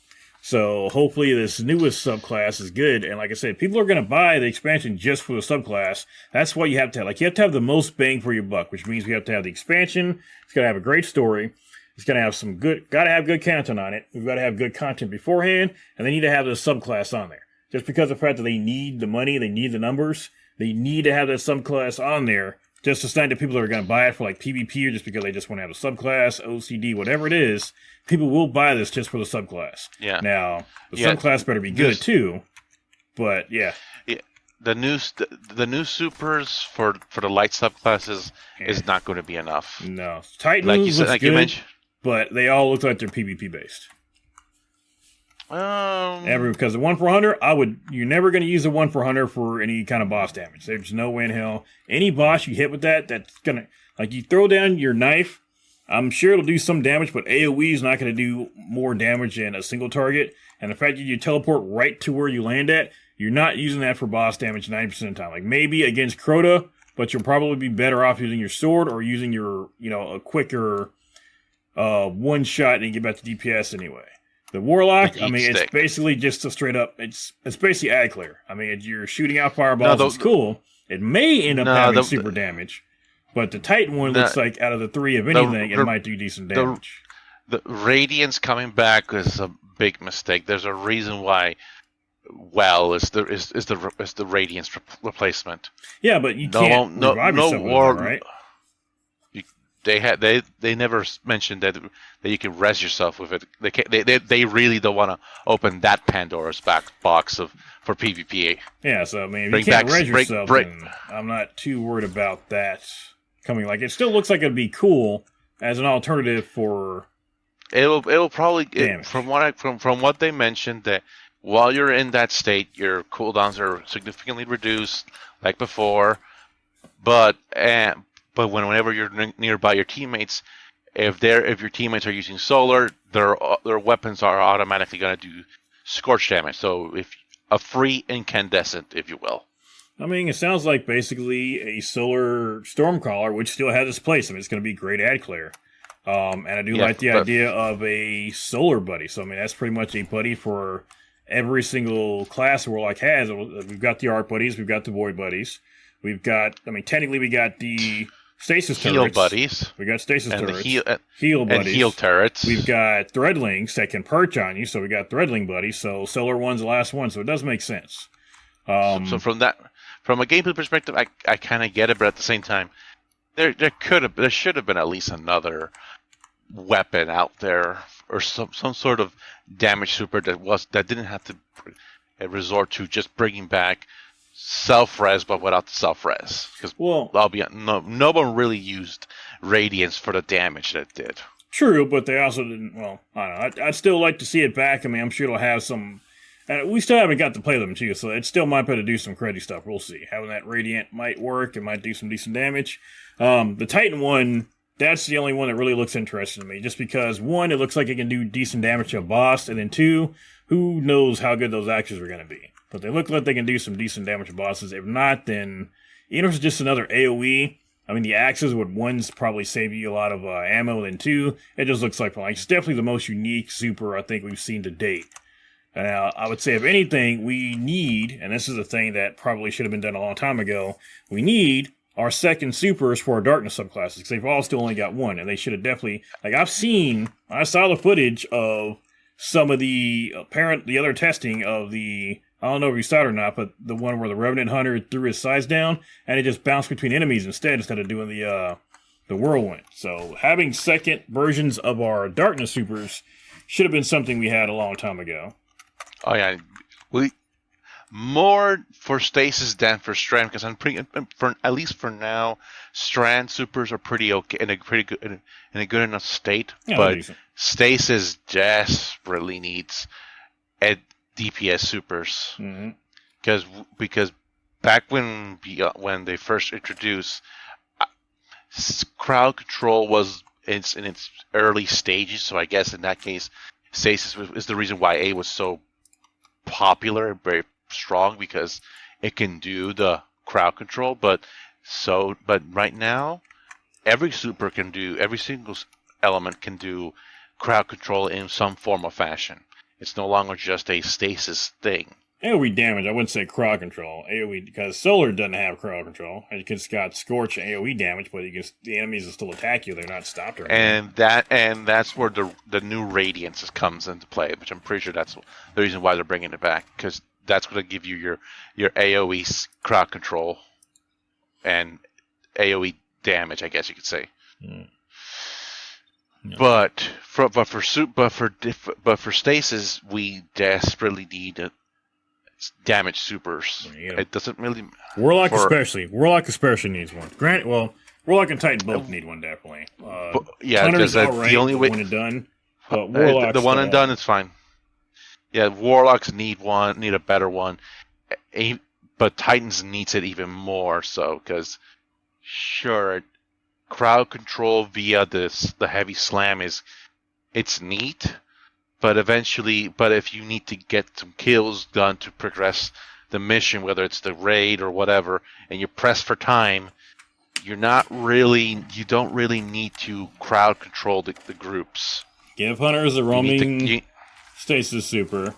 So hopefully this newest subclass is good. And like I said, people are going to buy the expansion just for the subclass. That's what you have to have. Like, you have to have the most bang for your buck, which means we have to have the expansion. It's got to have a great story. It's going to have got to have good content on it. We've got to have good content beforehand. And they need to have the subclass on there. Just because of the fact that they need the money, they need the numbers, they need to have that subclass on there. Just to stand to people that are going to buy it for like PvP or just because they just want to have a subclass, OCD, whatever it is, people will buy this just for the subclass. Yeah. Now, the subclass better be good too, but yeah. The new supers for the light subclasses is not going to be enough. No. Titans like you said, looks good, but they all look like they're PvP based. Because the 1 for Hunter, you're never going to use the 1 for Hunter for any kind of boss damage. There's no way in hell. Any boss you hit with that's going to, like, you throw down your knife, I'm sure it'll do some damage, but AoE is not going to do more damage than a single target. And the fact that you teleport right to where you land at, you're not using that for boss damage 90% of the time. Like, maybe against Crota, but you'll probably be better off using your sword or using your, a quicker one shot and get back to DPS anyway. The Warlock, I mean, it's basically just a straight up, it's basically ad clear. I mean, you're shooting out fireballs, it's cool. It may end up having super damage, but the Titan one looks like out of the three of anything, it might do decent damage. The Radiance coming back is a big mistake. There's a reason why is the Radiance replacement. Yeah, but you can't revive yourself with that, right? They never mentioned that you can res yourself with it. They really don't want to open that Pandora's box for PvP. Yeah, so I mean, if you can't res yourself, then I'm not too worried about that coming. Like, it still looks like it'd be cool as an alternative for. It'll probably from what they mentioned, that while you're in that state, your cooldowns are significantly reduced, like before, but whenever you're nearby your teammates, if your teammates are using solar, their weapons are automatically going to do scorch damage. So if a free incandescent, if you will. I mean, it sounds like basically a solar Stormcaller, which still has its place. I mean, it's going to be great ad clear. And I do Yeah, like the but idea of a solar buddy. So I mean, that's pretty much a buddy for every single class Warlock has. We've got the arc buddies, we've got the void buddies, we've got. I mean, technically, we got the stasis heal turrets. buddies We got stasis and the turrets, heal heal and buddies. heal turrets. We've got threadlings that can perch on you, so we got threadling buddies. So solar one's the last one, so it does make sense. So from a gameplay perspective, I kind of get it, but at the same time, there should have been at least another weapon out there or some sort of damage super that didn't have to resort to just bringing back self-res, but without the self-res. Because no one really used Radiance for the damage that it did. True, but they also didn't. Well, I don't know. I'd still like to see it back. I mean, I'm sure it'll have some. We still haven't got to play them too, so it still might be able to do some crazy stuff. We'll see. Having that Radiant might work. It might do some decent damage. The Titan one, that's the only one that really looks interesting to me, just because one, it looks like it can do decent damage to a boss, and then two, who knows how good those axes are going to be. But they look like they can do some decent damage to bosses. If not, then even if it's just another AoE, I mean, the axes would, one's probably save you a lot of ammo, and two, it just looks like it's definitely the most unique super I think we've seen to date. And I would say, if anything, we need, and this is a thing that probably should have been done a long time ago, we need our second supers for our darkness subclasses, because they've all still only got one, and they should have definitely, I saw the footage of some of the other testing of the, I don't know if you saw it or not, but the one where the Revenant Hunter threw his size down, and it just bounced between enemies instead of doing the whirlwind. So having second versions of our darkness supers should have been something we had a long time ago. Oh yeah, more for stasis than for strand, because at least for now, strand supers are pretty okay in a good enough state. Yeah, but stasis desperately needs DPS supers, because back when they first introduced, crowd control was in its early stages. So I guess in that case, stasis is the reason why A was so popular, very strong, because it can do the crowd control. But right now, every single element can do crowd control in some form or fashion. It's no longer just a stasis thing. AoE damage, I wouldn't say crowd control. AoE, because Solar doesn't have crowd control. It's got Scorch and AoE damage, but the enemies will still attack you. They're not stopped or anything. And that's where the new Radiance comes into play, which I'm pretty sure that's the reason why they're bringing it back, because that's going to give you your AoE crowd control and AoE damage, I guess you could say. Mm. No. But for stasis, we desperately need damage supers. It doesn't really. Warlock especially needs one. Warlock and Titan both need one definitely. Hunter's alright, the only way. One and done. But Warlock's the one and done is fine. Yeah, Warlocks need a better one, but Titans needs it even more so, because sure, crowd control via the heavy slam it's neat, but if you need to get some kills done to progress the mission, whether it's the raid or whatever, and you're pressed for time, you don't really need to crowd control the groups. Give Hunters a roaming stasis super.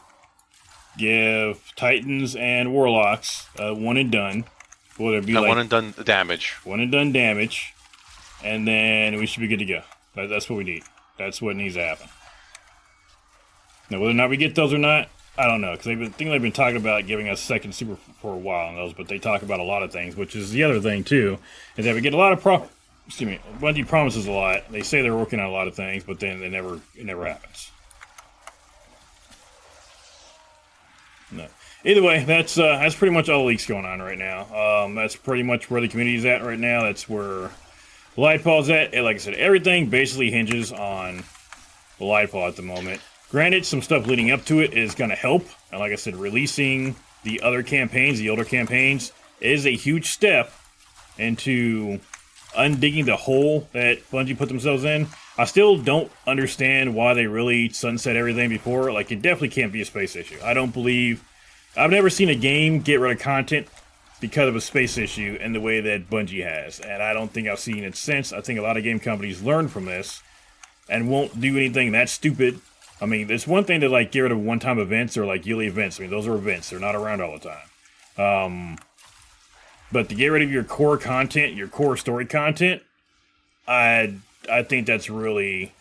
Give Titans and Warlocks one and done. Will there be one and done damage? One and done damage. And then we should be good to go. That's what we need. That's what needs to happen. Now, whether or not we get those or not, I don't know. Because they've been talking about giving us second super for a while on those, but they talk about a lot of things, which is the other thing, too, is that we get a lot of Bungie promises a lot. They say they're working on a lot of things, but then it never happens. No. Either way, that's pretty much all the leaks going on right now. That's pretty much where the community's at right now. That's where Lightfall's at. And like I said, everything basically hinges on the Lightfall at the moment. Granted, some stuff leading up to it is going to help. And like I said, releasing the other campaigns, the older campaigns, is a huge step into undigging the hole that Bungie put themselves in. I still don't understand why they really sunset everything before. Like, it definitely can't be a space issue. I've never seen a game get rid of content because of a space issue in the way that Bungie has. And I don't think I've seen it since. I think a lot of game companies learned from this and won't do anything that stupid. I mean, it's one thing to like get rid of one-time events or like yearly events. I mean, those are events; they're not around all the time. But to get rid of your core content, your core story content, I think that's really.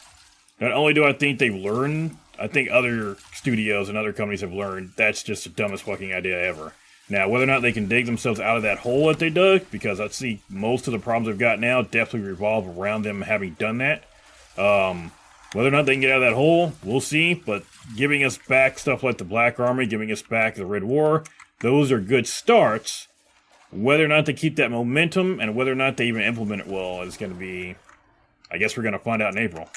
Not only do I think they've learned, I think other studios and other companies have learned that's just the dumbest fucking idea ever. Now, whether or not they can dig themselves out of that hole that they dug, because I see most of the problems they've got now definitely revolve around them having done that. Whether or not they can get out of that hole, we'll see. But giving us back stuff like the Black Army, giving us back the Red War, those are good starts. Whether or not they keep that momentum and whether or not they even implement it well is going to be, I guess we're going to find out in April.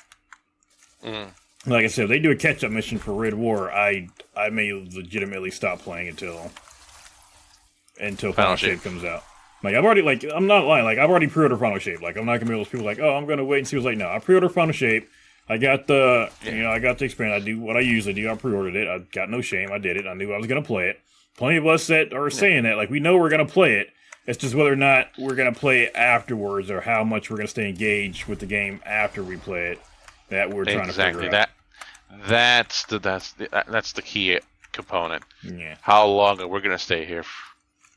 Like I said, if they do a catch-up mission for Red War, I may legitimately stop playing until Final Shape comes out. Like, I've already, like, I'm not lying, like, I've already pre-ordered Final Shape. Like, I'm not gonna be those people like, oh, I'm gonna wait and see what's like, no, I pre-ordered Final Shape. I got the, I got the expand. I do what I usually do. I pre-ordered it. I got no shame. I did it. I knew I was gonna play it. Plenty of us that are saying that, like, we know we're gonna play it. It's just whether or not we're gonna play it afterwards or how much we're gonna stay engaged with the game after we play it that we're trying to figure out. That's the key component. Yeah. How long are we gonna stay here?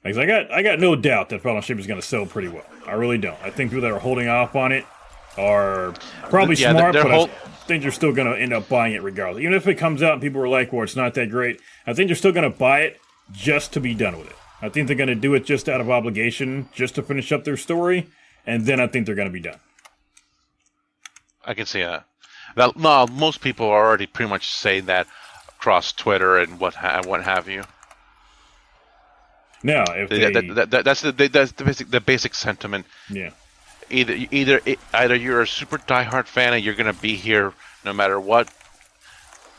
Because I got no doubt that Final Shape is going to sell pretty well. I really don't. I think people that are holding off on it are probably smart, but I think they're still going to end up buying it regardless. Even if it comes out and people are like, well, it's not that great, I think they're still going to buy it just to be done with it. I think they're going to do it just out of obligation, just to finish up their story, and then I think they're going to be done. I can see that. No, most people are already pretty much saying that across Twitter and what have you. Now, if that's the basic sentiment. Yeah. Either you're a super diehard fan and you're gonna be here no matter what,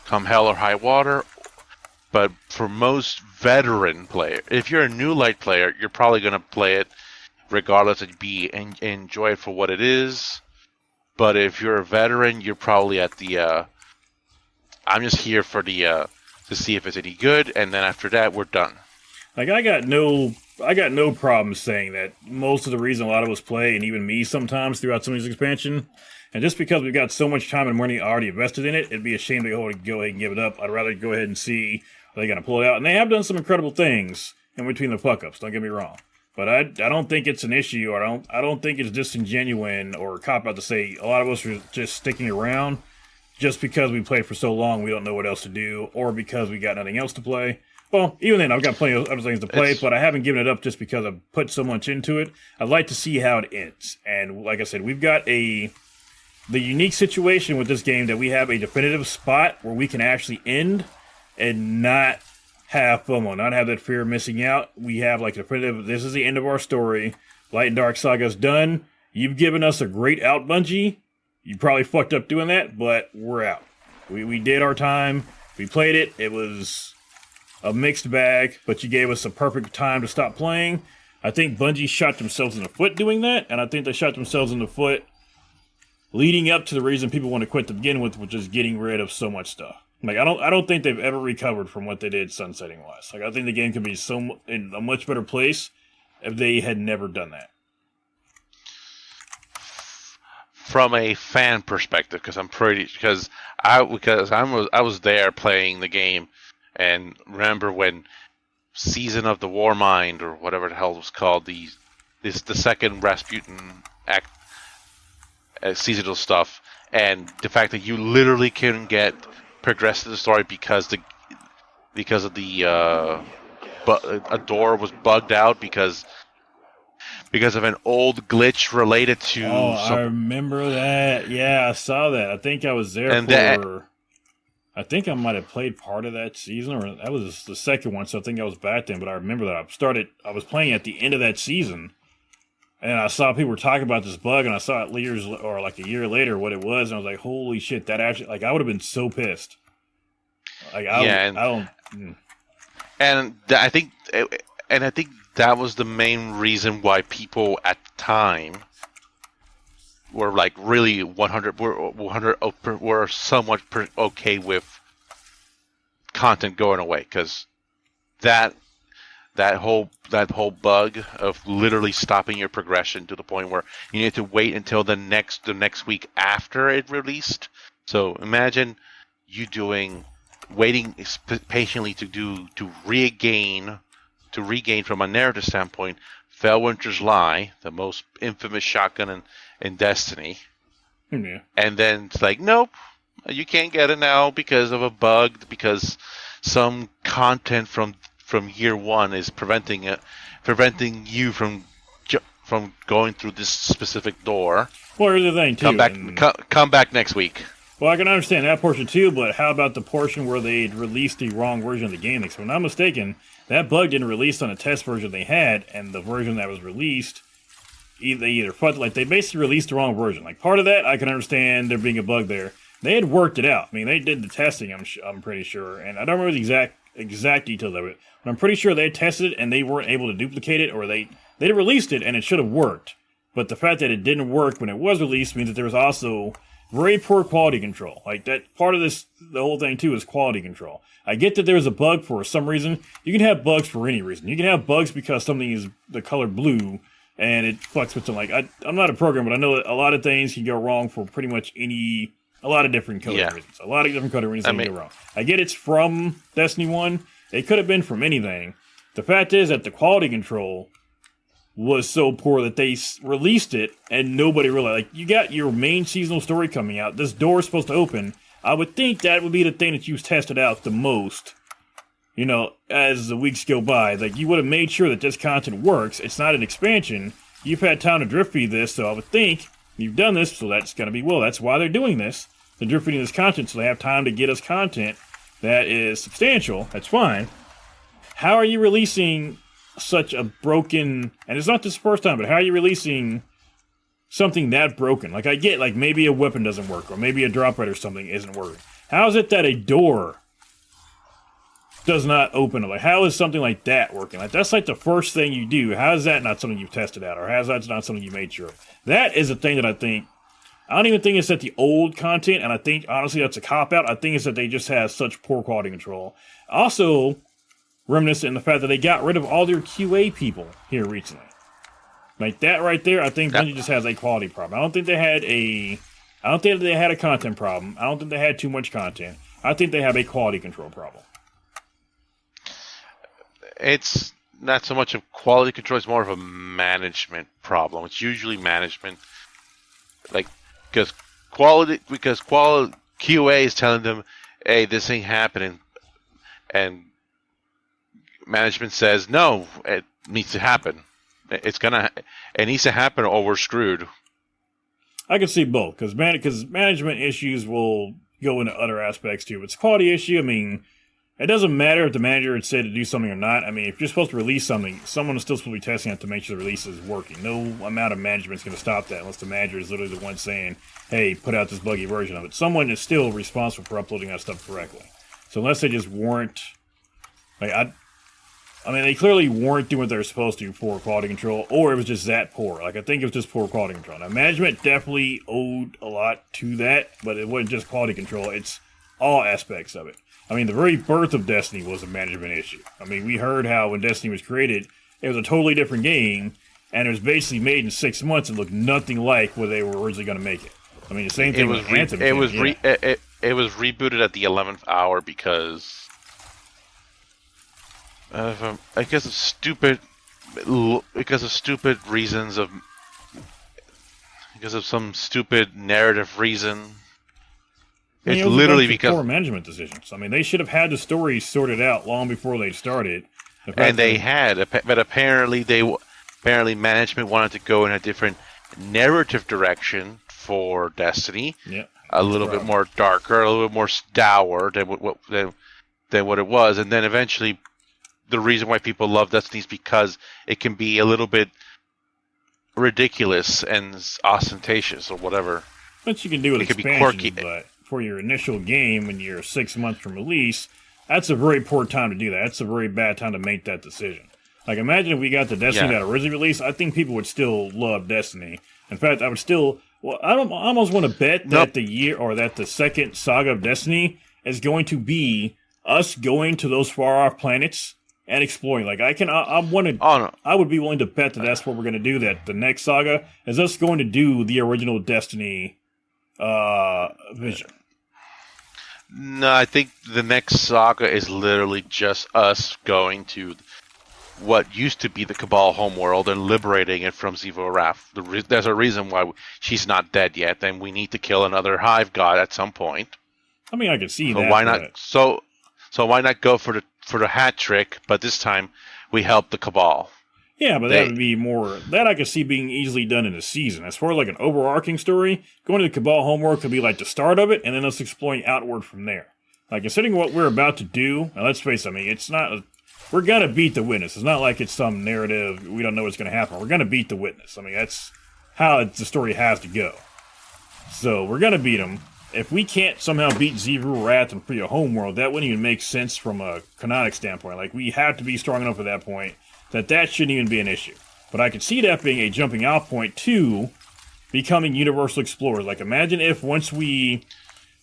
come hell or high water. But for most veteran players, if you're a new light player, you're probably gonna play it regardless and enjoy it for what it is. But if you're a veteran, you're probably at the I'm just here for the to see if it's any good, and then after that we're done. Like, I got no problem saying that most of the reason a lot of us play, and even me sometimes throughout some of these expansion, and just because we've got so much time and money already invested in it, it'd be a shame to go ahead and give it up. I'd rather go ahead and see are they going to pull it out. And they have done some incredible things in between the fuck-ups, don't get me wrong. But I don't think it's an issue, or I don't think it's disingenuous or a cop-out to say a lot of us are just sticking around just because we played for so long we don't know what else to do, or because we got nothing else to play. Well, even then, I've got plenty of other things to play, but I haven't given it up just because I've put so much into it. I'd like to see how it ends. And like I said, we've got the unique situation with this game that we have a definitive spot where we can actually end and not have FOMO, not have that fear of missing out. We have like a definitive, this is the end of our story. Light and Dark Saga's done. You've given us a great out, Bungie. You probably fucked up doing that, but we're out. We did our time. We played it. It was a mixed bag, but you gave us a perfect time to stop playing. I think Bungie shot themselves in the foot doing that, and I think they shot themselves in the foot leading up to the reason people want to quit to begin with, which is getting rid of so much stuff. Like, I don't think they've ever recovered from what they did sunsetting wise. Like, I think the game could be in a much better place if they had never done that. From a fan perspective, because I was there playing the game. And remember when Season of the Warmind, or whatever the hell it was called, the second Rasputin act seasonal stuff, and the fact that you literally couldn't progress to the story because of a door was bugged out because of an old glitch related to. Oh, I remember that. Yeah, I saw that. I think I was there I think I might have played part of that season, or that was the second one, so I think I was back then, but I remember that I was playing at the end of that season, and I saw people were talking about this bug, and I saw it years, or like a year later, what it was, and I was like, holy shit, that actually, like, I would have been so pissed. Like, I think that was the main reason why people at the time were like really 100 were somewhat okay with content going away, because that that whole bug of literally stopping your progression to the point where you need to wait until the next week after it released. So imagine you waiting patiently to regain from a narrative standpoint Fellwinter's Lie, the most infamous shotgun in Destiny. Yeah. And then it's like, nope, you can't get it now because of a bug, because some content from year one is preventing you from going through this specific door. Well, here's the thing too. Come back next week. Well, I can understand that portion too, but how about the portion where they released the wrong version of the game? Because if I'm not mistaken, that bug didn't release on a test version they had, and the version that was released, they basically released the wrong version. Like, part of that, I can understand there being a bug there. They had worked it out. I mean, they did the testing, I'm pretty sure, and I don't remember the exact details of it, but I'm pretty sure they tested it and they weren't able to duplicate it, or they released it and it should have worked. But the fact that it didn't work when it was released means that there was also very poor quality control. Like, that part of this, the whole thing too, is quality control. I get that there's a bug for some reason. You can have bugs for any reason. You can have bugs because something is the color blue and it fucks with something. Like, I'm not a programmer, but I know that a lot of things can go wrong for pretty much a lot of different coding reasons. A lot of different coding reasons can go wrong. I get it's from Destiny 1. It could have been from anything. The fact is that the quality control was so poor that they released it and nobody realized. Like, you got your main seasonal story coming out. This door is supposed to open. I would think that would be the thing that you tested out the most, as the weeks go by. Like, you would have made sure that this content works. It's not an expansion. You've had time to drip feed this, so I would think you've done this, so that's going to be that's why they're doing this. They're drip feeding this content, so they have time to get us content that is substantial. That's fine. How are you releasing such a broken, and it's not this first time, but how are you releasing something that broken? Like, I get, like, maybe a weapon doesn't work, or maybe a drop rate or something isn't working. How is it that a door does not open? Like, how is something like that working? Like, that's like the first thing you do. How is that not something you've tested out, or how is that not something you made sure of? That is a thing that I don't even think it's that the old content, and I think, honestly, that's a cop-out. I think it's that they just have such poor quality control. Also, reminiscent in the fact that they got rid of all their QA people here recently. Like, that right there, I think Bungie just has a quality problem. I don't think they had a content problem. I don't think they had too much content. I think they have a quality control problem. It's not so much of quality control, it's more of a management problem. It's usually management. Like, because QA is telling them, hey, this ain't happening. And management says, no, it needs to happen. It needs to happen or we're screwed. I can see both, because management issues will go into other aspects too. If it's a quality issue, I mean, it doesn't matter if the manager had said to do something or not. I mean, if you're supposed to release something, someone is still supposed to be testing it to make sure the release is working. No amount of management is going to stop that unless the manager is literally the one saying, hey, put out this buggy version of it. Someone is still responsible for uploading that stuff correctly. So unless they just weren't, like, they clearly weren't doing what they were supposed to for quality control, or it was just that poor. Like, I think it was just poor quality control. Now, management definitely owed a lot to that, but it wasn't just quality control. It's all aspects of it. I mean, the very birth of Destiny was a management issue. I mean, we heard how when Destiny was created, it was a totally different game, and it was basically made in 6 months and looked nothing like what they were originally going to make it. I mean, the same thing with Anthem. It was rebooted at the 11th hour because because of stupid reasons because of some stupid narrative reason. It's literally because poor management decisions. I mean, they should have had the story sorted out long before they started. And they had, but apparently management wanted to go in a different narrative direction for Destiny. Yeah, a little bit more darker, a little bit more dour than what it was, and then eventually, the reason why people love Destiny is because it can be a little bit ridiculous and ostentatious or whatever. But you can do with expansions, but for your initial game when you're 6 months from release, that's a very poor time to do that. That's a very bad time to make that decision. Like, imagine if we got the Destiny that originally released, I think people would still love Destiny. In fact, I would still, I almost want to bet that the second saga of Destiny is going to be us going to those far-off planets and exploring. Like Oh no, I would be willing to bet that that's what we're going to do. That the next saga is us going to do the original Destiny vision. no, I think the next saga is literally just us going to what used to be the Cabal homeworld and liberating it from Xivu Araf. There's a reason why she's not dead yet, and we need to kill another Hive God at some point. I mean, I could see So that. why not? So why not go for the hat trick? But this time we help the Cabal. Yeah, but that would be more that I could see being easily done in a season. As far as like an overarching story, going to the Cabal homeworld could be like the start of it, and then us exploring outward from there. Like considering what we're about to do, and let's face it, I mean, it's not. We're gonna beat the witness. It's not like it's some narrative we don't know what's gonna happen. We're gonna beat the witness. I mean, that's how the story has to go. So we're gonna beat him. If we can't somehow beat Xivu Wrath and free a homeworld, that wouldn't even make sense from a canonic standpoint. Like we have to be strong enough at that point that shouldn't even be an issue. But I could see that being a jumping off point to becoming universal explorers. Like imagine if once we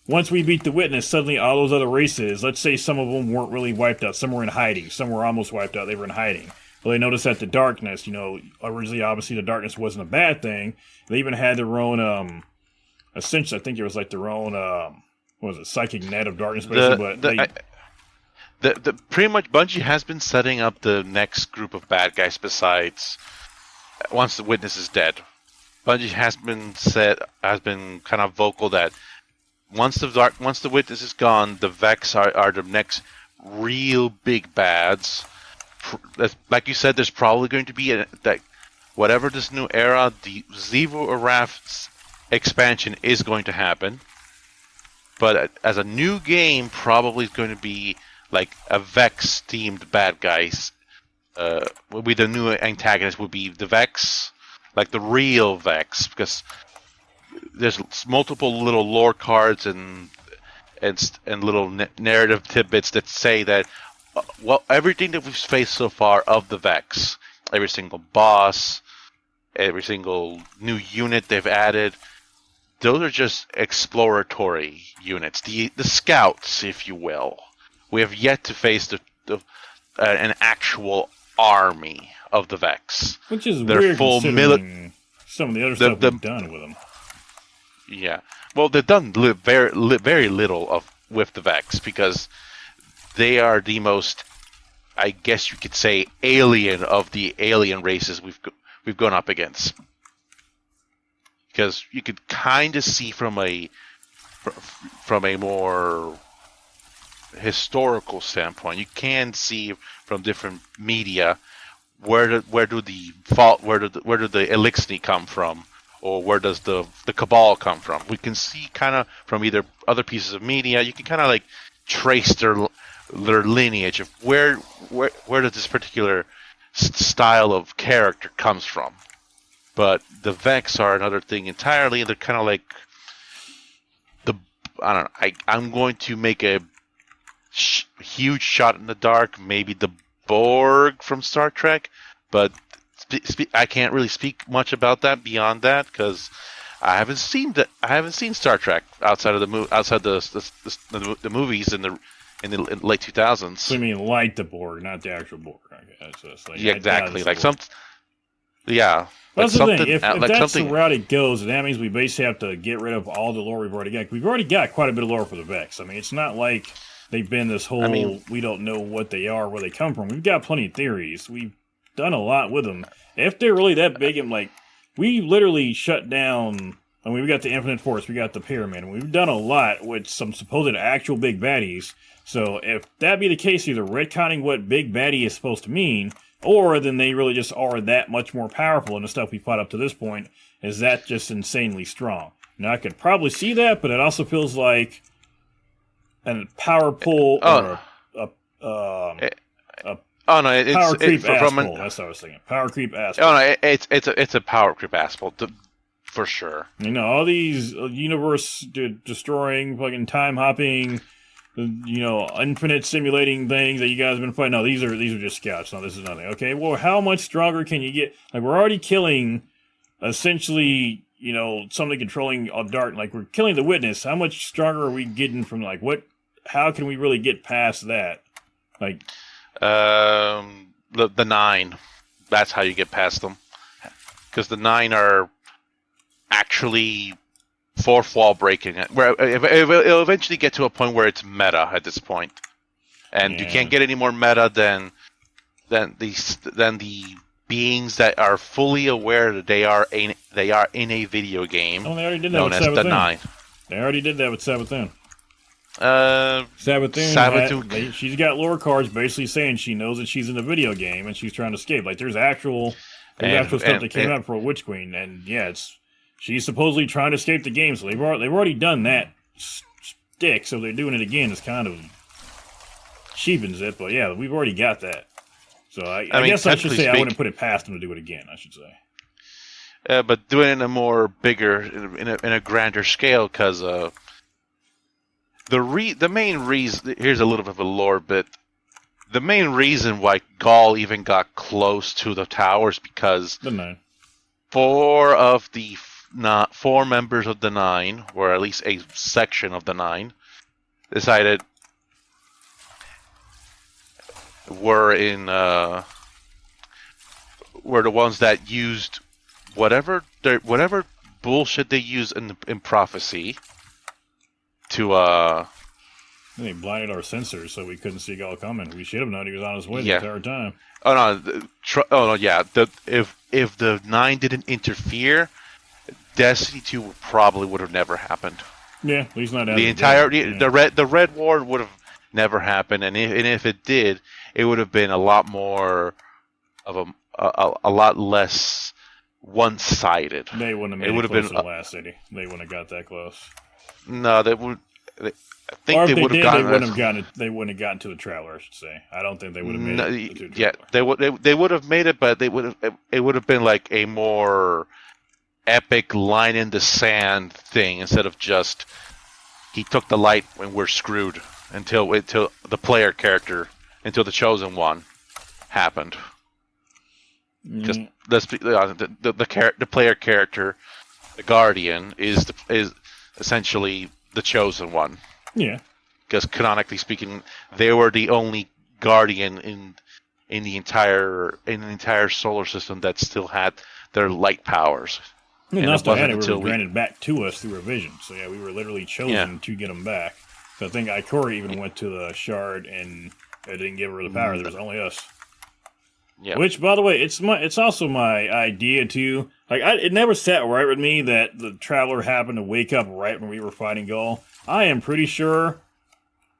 beat the witness, suddenly all those other races, let's say some of them weren't really wiped out, some were in hiding, some were almost wiped out, they were in hiding. Well, they noticed that the darkness, originally obviously the darkness wasn't a bad thing. They even had their own essentially I think it was like their own what was it, psychic net of darkness basically, The pretty much Bungie has been setting up the next group of bad guys besides once the witness is dead. Bungie has been kind of vocal that once the witness is gone, the Vex are the next real big bads. Like you said, there's probably going to be that whatever this new era, the Xivu Araf expansion is going to happen. But as a new game, probably going to be like a Vex themed bad guys. Would be the new antagonist would be the Vex, like the real Vex, because there's multiple little lore cards and little narrative tidbits that say that everything that we've faced so far of the Vex, every single boss, every single new unit they've added, those are just exploratory units, the scouts, if you will. We have yet to face an actual army of the Vex. Which is weird considering some of the other stuff we've done with them. Yeah. Well, they've done very little with the Vex because they are the most, I guess you could say, alien of the alien races we've gone up against. Because you could kind of see from a more historical standpoint, you can see from different media where do the Elixni come from, or where does the Cabal come from. We can see kind of from either other pieces of media, you can kind of like trace their lineage of where does this particular style of character comes from. But the Vex are another thing entirely. They're kind of like I don't know. I'm going to make a huge shot in the dark, maybe the Borg from Star Trek, but I can't really speak much about that beyond that because I haven't seen Star Trek outside of the movies in the late 2000s. So you mean like the Borg, not the actual Borg? Okay, so it's like, yeah, exactly. Like Borg. Yeah. Well, that's the thing. If that's the route it goes, that means we basically have to get rid of all the lore we've already got. We've already got quite a bit of lore for the Vex. I mean, it's not like they've been this whole, we don't know what they are, where they come from. We've got plenty of theories. We've done a lot with them. If they're really that big, and like, we literally shut down, I mean, we got the Infinite Force, we got the Pyramid, and we've done a lot with some supposed actual big baddies. So if that be the case, either retconning what big baddie is supposed to mean, or then they really just are that much more powerful, and the stuff we fought up to this point is that just insanely strong. Now, I could probably see that, but it also feels like a power pull or a power creep asshole. That's what I was thinking. Power creep asshole. Oh no, it's a power creep asshole for sure. All these universe destroying, fucking time hopping, infinite simulating things that you guys have been fighting. No, these are just scouts. No, this is nothing. Okay, well, how much stronger can you get? Like, we're already killing, essentially, something controlling a dart. Like, we're killing the witness. How much stronger are we getting from, like, what? How can we really get past that? Like, The 9. That's how you get past them. Because the 9 are actually fourth wall breaking. Where it'll eventually get to a point where it's meta at this point, and you can't get any more meta than the beings that are fully aware that they are in a video game. Oh, they already did that known with as the Sabathun. 9. They already did that with Sabathun. Sabathun. She's got lore cards basically saying she knows that she's in a video game and she's trying to escape. Like there's actual stuff that came out for Witch Queen, and yeah, she's supposedly trying to escape the game. So they've already done that stick. So they're doing it again. It's kind of cheapens it, but yeah, we've already got that. So I guess I should say I wouldn't put it past them to do it again. I should say. But doing it in a more bigger, in a grander scale, because the main reason, here's a little bit of a lore bit. The main reason why Gaul even got close to the towers because the 9. 4 members of the 9, or at least a section of the 9, decided were the ones that used whatever bullshit they use in prophecy to They blinded our sensors so we couldn't see Gaul coming. We should have known he was on his way the entire time. If the 9 didn't interfere, Destiny 2 probably would have never happened. Yeah, at least not the Red War would have never happened, and if it did, it would have been a lot more of a lot less one-sided. They wouldn't have made it close to the last city. They wouldn't have got that close. No, they would. I think or if they would have gotten. They wouldn't have gotten to the Traveler. I should say. I don't think they would have made it. To the yeah, they would have made it, but it would have been like a more epic line in the sand thing instead of just he took the light and we're screwed until the player character, until the chosen one happened. Just let's be the player character, the Guardian is essentially the chosen one. Yeah. Because canonically speaking, they were the only Guardian in the entire solar system that still had their light powers. And not that it were granted back to us through a vision. So yeah, we were literally chosen to get them back. So I think Ikora even went to the shard and it didn't give her the power. There was only us. Yeah. Which, by the way, it's also my idea too. Like it never sat right with me that the Traveler happened to wake up right when we were fighting Gaul. I am pretty sure,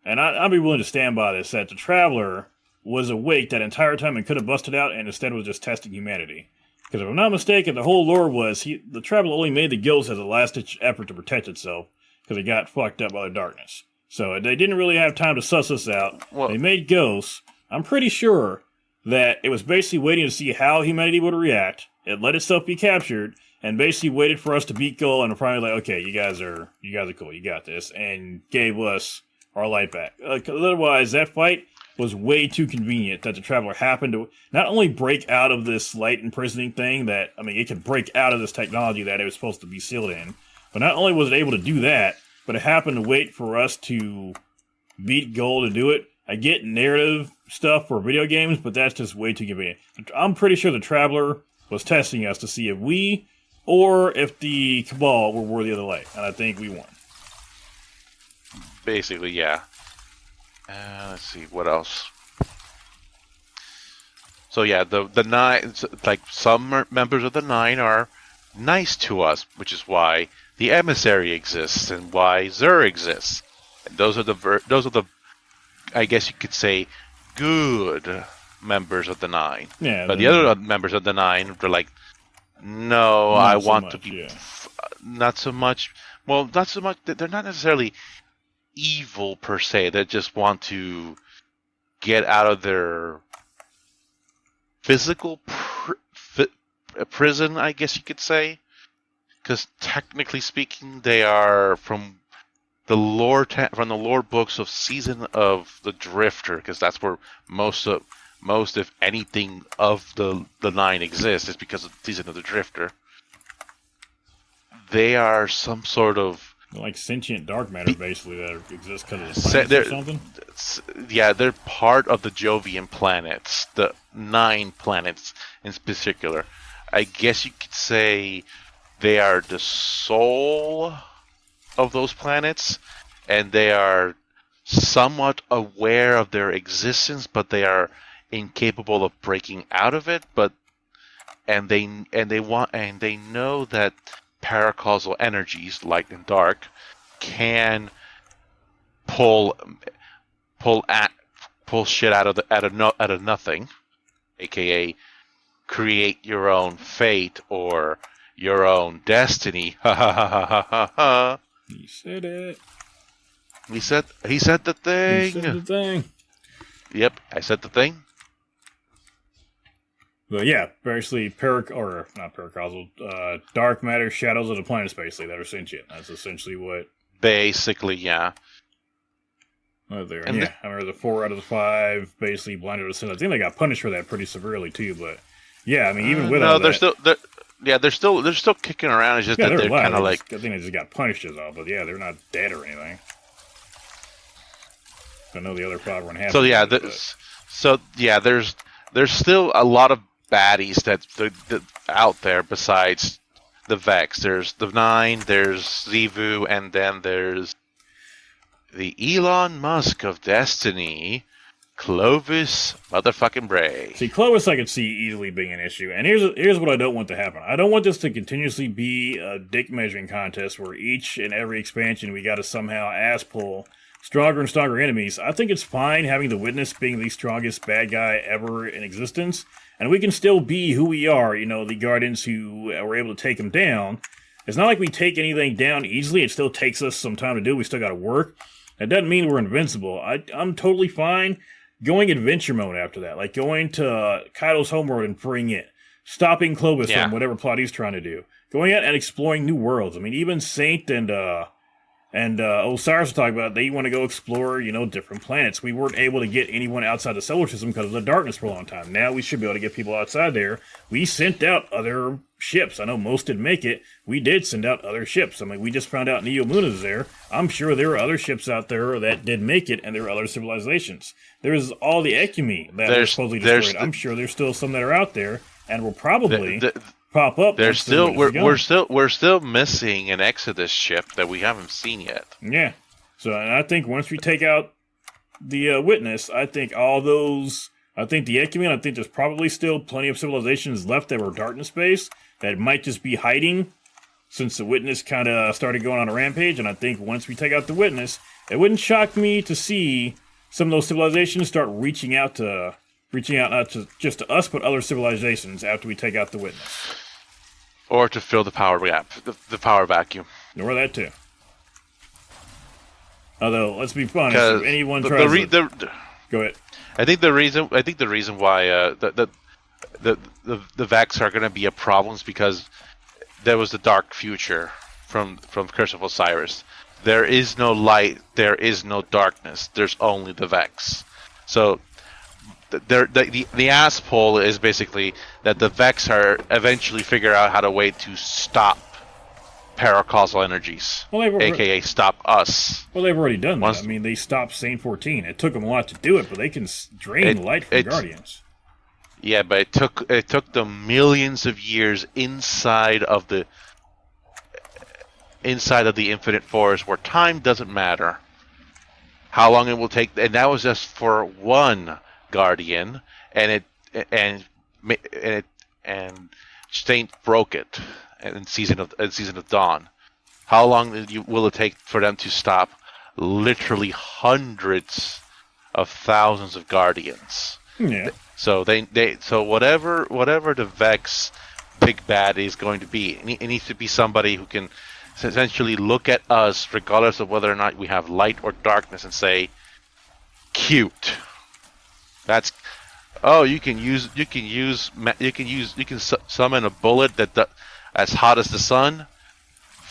and I'd be willing to stand by this, that the Traveler was awake that entire time and could have busted out, and instead was just testing humanity. Because if I'm not mistaken, the whole lore was the Traveler only made the guilds as a last-ditch effort to protect itself because it got fucked up by the darkness. So they didn't really have time to suss us out. Well, they made ghosts. I'm pretty sure that it was basically waiting to see how humanity would react. It let itself be captured, and basically waited for us to beat Gaul, and probably like, okay, you guys are cool, you got this, and gave us our light back. Otherwise, that fight was way too convenient that the Traveler happened to not only break out of this light imprisoning thing that, I mean, it could break out of this technology that it was supposed to be sealed in, but not only was it able to do that, but it happened to wait for us to beat Gaul to do it. I get narrative stuff for video games, but that's just way too convenient. I'm pretty sure the Traveler was testing us to see if we or if the Cabal were worthy of the light, and I think we won. Basically, yeah. Let's see, what else? So yeah, the 9, like some members of the 9 are nice to us, which is why the Emissary exists and why Zur exists. And those are the I guess you could say good members of the 9. Yeah. But the other members of the 9, they're like, no, I want to be not so much. Well, not so much. They're not necessarily evil per se. They just want to get out of their physical prison, I guess you could say. Because technically speaking, they are from the lore books of Season of the Drifter, because that's where most if anything of the 9 exists, is because of Season of the Drifter. They are some sort of Like sentient dark matter, basically, that exists because of the Se- planets or they're, something. yeah, they're part of the Jovian planets, the 9 planets in particular. I guess you could say they are the soul of those planets, and they are somewhat aware of their existence, but they are incapable of breaking out of it. They know that paracausal energies, light and dark, can pull pull at pull shit out of nothing, aka create your own fate or your own destiny. Ha ha ha ha ha ha. He said it. He said the He said thing. the thing. Yep, I said the thing. But yeah, basically, not paracausal, dark matter shadows of the planets, basically, that are sentient. That's essentially what. Basically, yeah. There. And Yeah, I remember the 4 out of the 5 basically blinded us. I think they got punished for that pretty severely too. But yeah, I mean, even with all they're that, they're still kicking around. It's just yeah, that they're alive. kind of like. I think they just got punished as all. But yeah, they're not dead or anything. I know the other 5 weren't happy. So yeah, there's still a lot of baddies that out there besides the Vex. There's the 9, there's Zivu, and then there's the Elon Musk of Destiny, Clovis motherfucking Bray. See, Clovis I could see easily being an issue. And here's what I don't want to happen. I don't want this to continuously be a dick measuring contest where each and every expansion we got to somehow ass pull stronger and stronger enemies. I think it's fine having the Witness being the strongest bad guy ever in existence. And we can still be who we are, the Guardians who were able to take him down. It's not like we take anything down easily. It still takes us some time to do. We still got to work. That doesn't mean we're invincible. I'm totally fine going adventure mode after that. Like going to Kaido's homeworld and freeing it. Stopping Clovis from whatever plot he's trying to do. Going out and exploring new worlds. I mean, even Saint and Osiris will talk about they want to go explore, different planets. We weren't able to get anyone outside the solar system because of the darkness for a long time. Now we should be able to get people outside there. We sent out other ships. I know most didn't make it. We did send out other ships. I mean, we just found out Neo Muna's there. I'm sure there are other ships out there that did make it, and there are other civilizations. There's all the Ecumi that was supposedly destroyed. I'm sure there's still some that are out there, and will probably pop up. We're still missing an Exodus ship that we haven't seen yet. Yeah. So, and I think once we take out the Witness, I think the Ecumi, I think there's probably still plenty of civilizations left that were darkness based that might just be hiding since the Witness kind of started going on a rampage. And I think once we take out the Witness, it wouldn't shock me to see some of those civilizations start reaching out not just to us, but other civilizations after we take out the Witness. Or to fill the power gap, the power vacuum. Or that too. Although, let's be honest, if anyone tries go ahead. I think the reason why the Vex are going to be a problem is because there was the dark future from Curse of Osiris. There is no light, there is no darkness. There's only the Vex. So the ass pull is basically that the Vex are eventually figure out how to stop paracausal energies, aka stop us. Well, they've already done that. I mean, they stopped Saint 14. It took them a lot to do it, but they can drain light from Guardians. Yeah, but it took them millions of years inside of the infinite forest, where time doesn't matter. How long it will take, and that was just for one Guardian, and Saint broke it in Season of Dawn. How long will it take for them to stop literally hundreds of thousands of Guardians? Yeah. So so whatever the Vex big bad is going to be, it needs to be somebody who can essentially look at us, regardless of whether or not we have light or darkness, and say, "Cute." That's you can summon a bullet that as hot as the sun.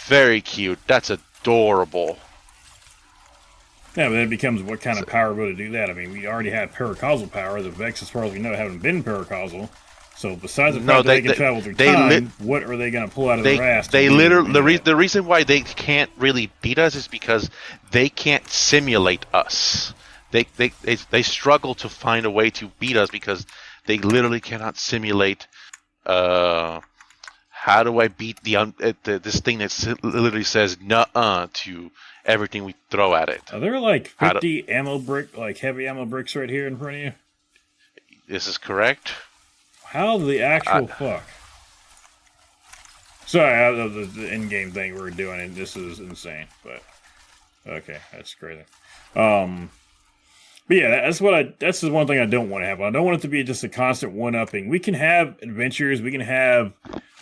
Very cute. That's adorable. Yeah, but then it becomes what kind of power will to do that? I mean, we already have paracausal power. The Vex, as far as we know, haven't been paracausal. So besides the No, fact that they can travel through time, what are they going to pull out of their ass? The reason why they can't really beat us is because they can't simulate us. They struggle to find a way to beat us because they literally cannot simulate. How do I beat this thing that literally says "nuh-uh" to everything we throw at it? Are there like 50 heavy ammo bricks right here in front of you? This is correct. How the actual fuck? Sorry, I love the in-game thing we're doing, and this is insane. But okay, that's crazy. But yeah, that's the one thing I don't want to happen. I don't want it to be just a constant one-upping. We can have adventures, we can have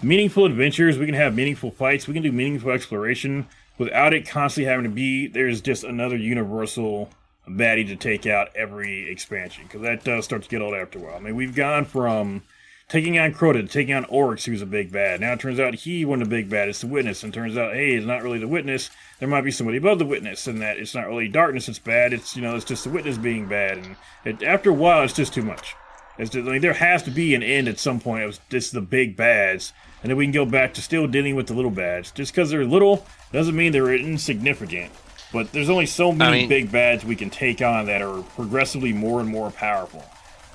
meaningful adventures, we can have meaningful fights, we can do meaningful exploration without it constantly having to be there's just another universal baddie to take out every expansion, because that does start to get old after a while. I mean, we've gone from taking on Crota to taking on Oryx, who's a big bad. Now it turns out he wasn't a big bad, it's the Witness, and it turns out, hey, it's not really the Witness, there might be somebody above the Witness, and that it's not really darkness that's bad, it's, it's just the Witness being bad, and after a while, it's just too much. There has to be an end at some point of just the big bads, and then we can go back to still dealing with the little bads. Just because they're little doesn't mean they're insignificant. But there's only so many big bads we can take on that are progressively more and more powerful.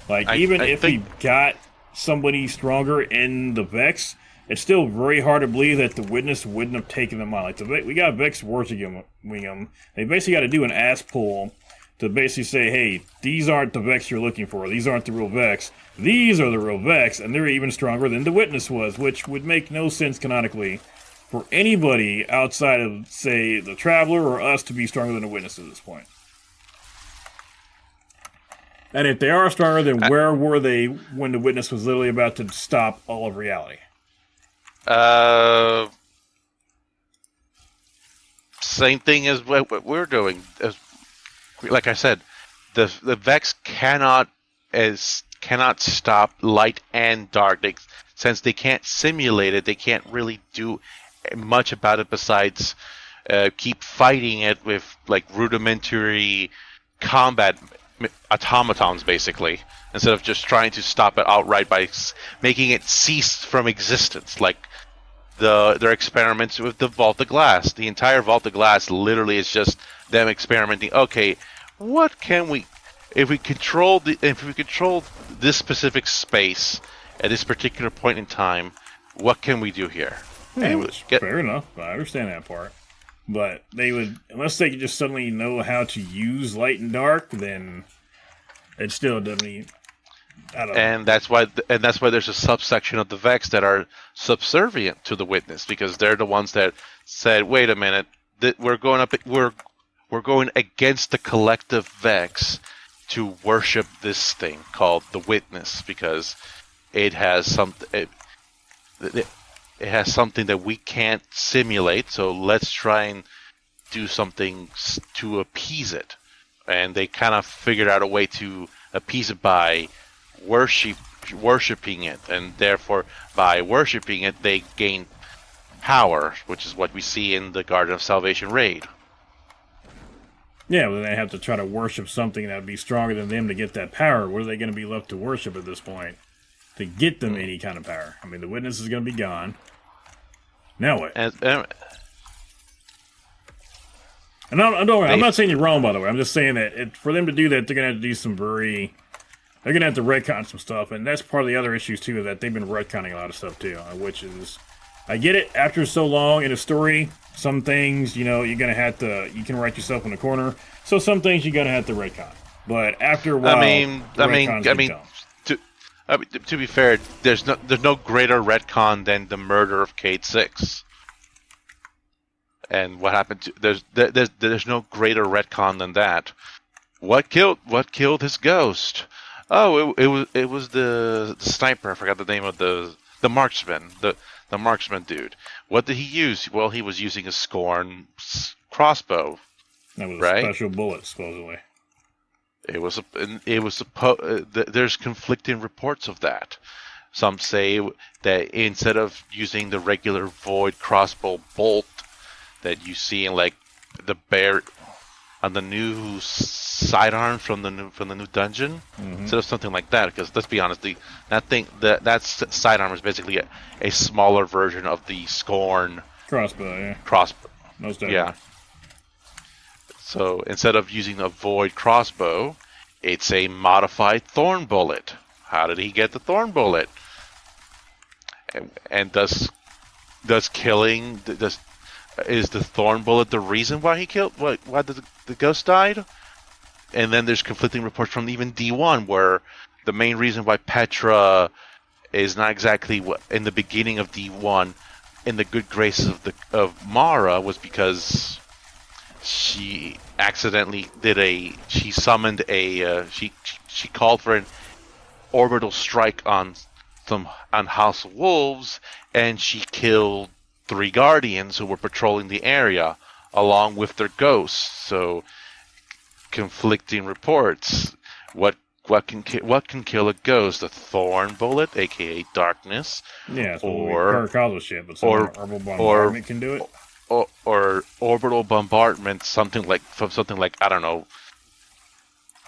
Like, if we got somebody stronger in the Vex, it's still very hard to believe that the Witness wouldn't have taken them on. Like, we got Vex worshipping them. They basically got to do an ass pull to basically say, hey, these aren't the Vex you're looking for. These aren't the real Vex. These are the real Vex, and they're even stronger than the Witness was, which would make no sense canonically for anybody outside of, say, the Traveler or us to be stronger than the Witness at this point. And if they are stronger, then where were they when the Witness was literally about to stop all of reality? Same thing as what we're doing. Like I said, the Vex cannot stop light and dark. Since they can't simulate it, they can't really do much about it besides keep fighting it with like rudimentary combat automatons, basically, instead of just trying to stop it outright by making it cease from existence, like their experiments with the Vault of Glass. The entire Vault of Glass literally is just them experimenting. Okay, what can we, if we control this specific space at this particular point in time, what can we do here? Fair enough. I understand that part. But they would, unless they could just suddenly know how to use light and dark, then it still doesn't mean. I don't know. And that's why there's a subsection of the Vex that are subservient to the Witness, because they're the ones that said, "Wait a minute, we're going against the collective Vex to worship this thing called the Witness because it has something that we can't simulate. So let's try and do something to appease it." And they kind of figured out a way to appease it by worshiping it, and therefore by worshiping it they gain power, which is what we see in the Garden of Salvation raid. Yeah, well, they have to try to worship something that would be stronger than them to get that power. What are they going to be left to worship at this point to get them any kind of power? I mean, the Witness is going to be gone. Now what? I'm not saying you're wrong, by the way. I'm just saying that for them to do that, they're going to have to do they're going to have to retcon some stuff, and that's part of the other issues, too, that they've been retconning a lot of stuff, too, which is, I get it, after so long in a story, some things, you're going to have to, you can write yourself in a corner, so some things you're going to have to retcon. But after a while, to be fair, there's no greater retcon than the murder of Cade 6. And what happened to there's no greater retcon than that. What killed his ghost? Oh, it was the sniper. I forgot the name of the marksman. The marksman dude. What did he use? Well, he was using a Scorn crossbow. That was a special bullet, supposedly. There's conflicting reports of that. Some say that instead of using the regular void crossbow bolt that you see in like the bear, the new sidearms from the new dungeon, instead of something like that. Because let's be honest, that sidearm is basically a smaller version of the Scorn crossbow. Yeah, crossbow. most definitely. Yeah. So instead of using a void crossbow, it's a modified thorn bullet. How did he get the thorn bullet? And is the thorn bullet the reason why he killed? Why the ghost died? And then there's conflicting reports from even D1 where the main reason why Petra is not exactly in the beginning of D1 in the good graces of Mara was because she accidentally she called for an orbital strike on House of Wolves, and she killed 3 guardians who were patrolling the area along with their ghosts. So conflicting reports. What can kill a ghost? A thorn bullet, aka darkness. Yeah, it's paracausal shit, but orbital bombardment can do it. Or orbital bombardment, something like I don't know.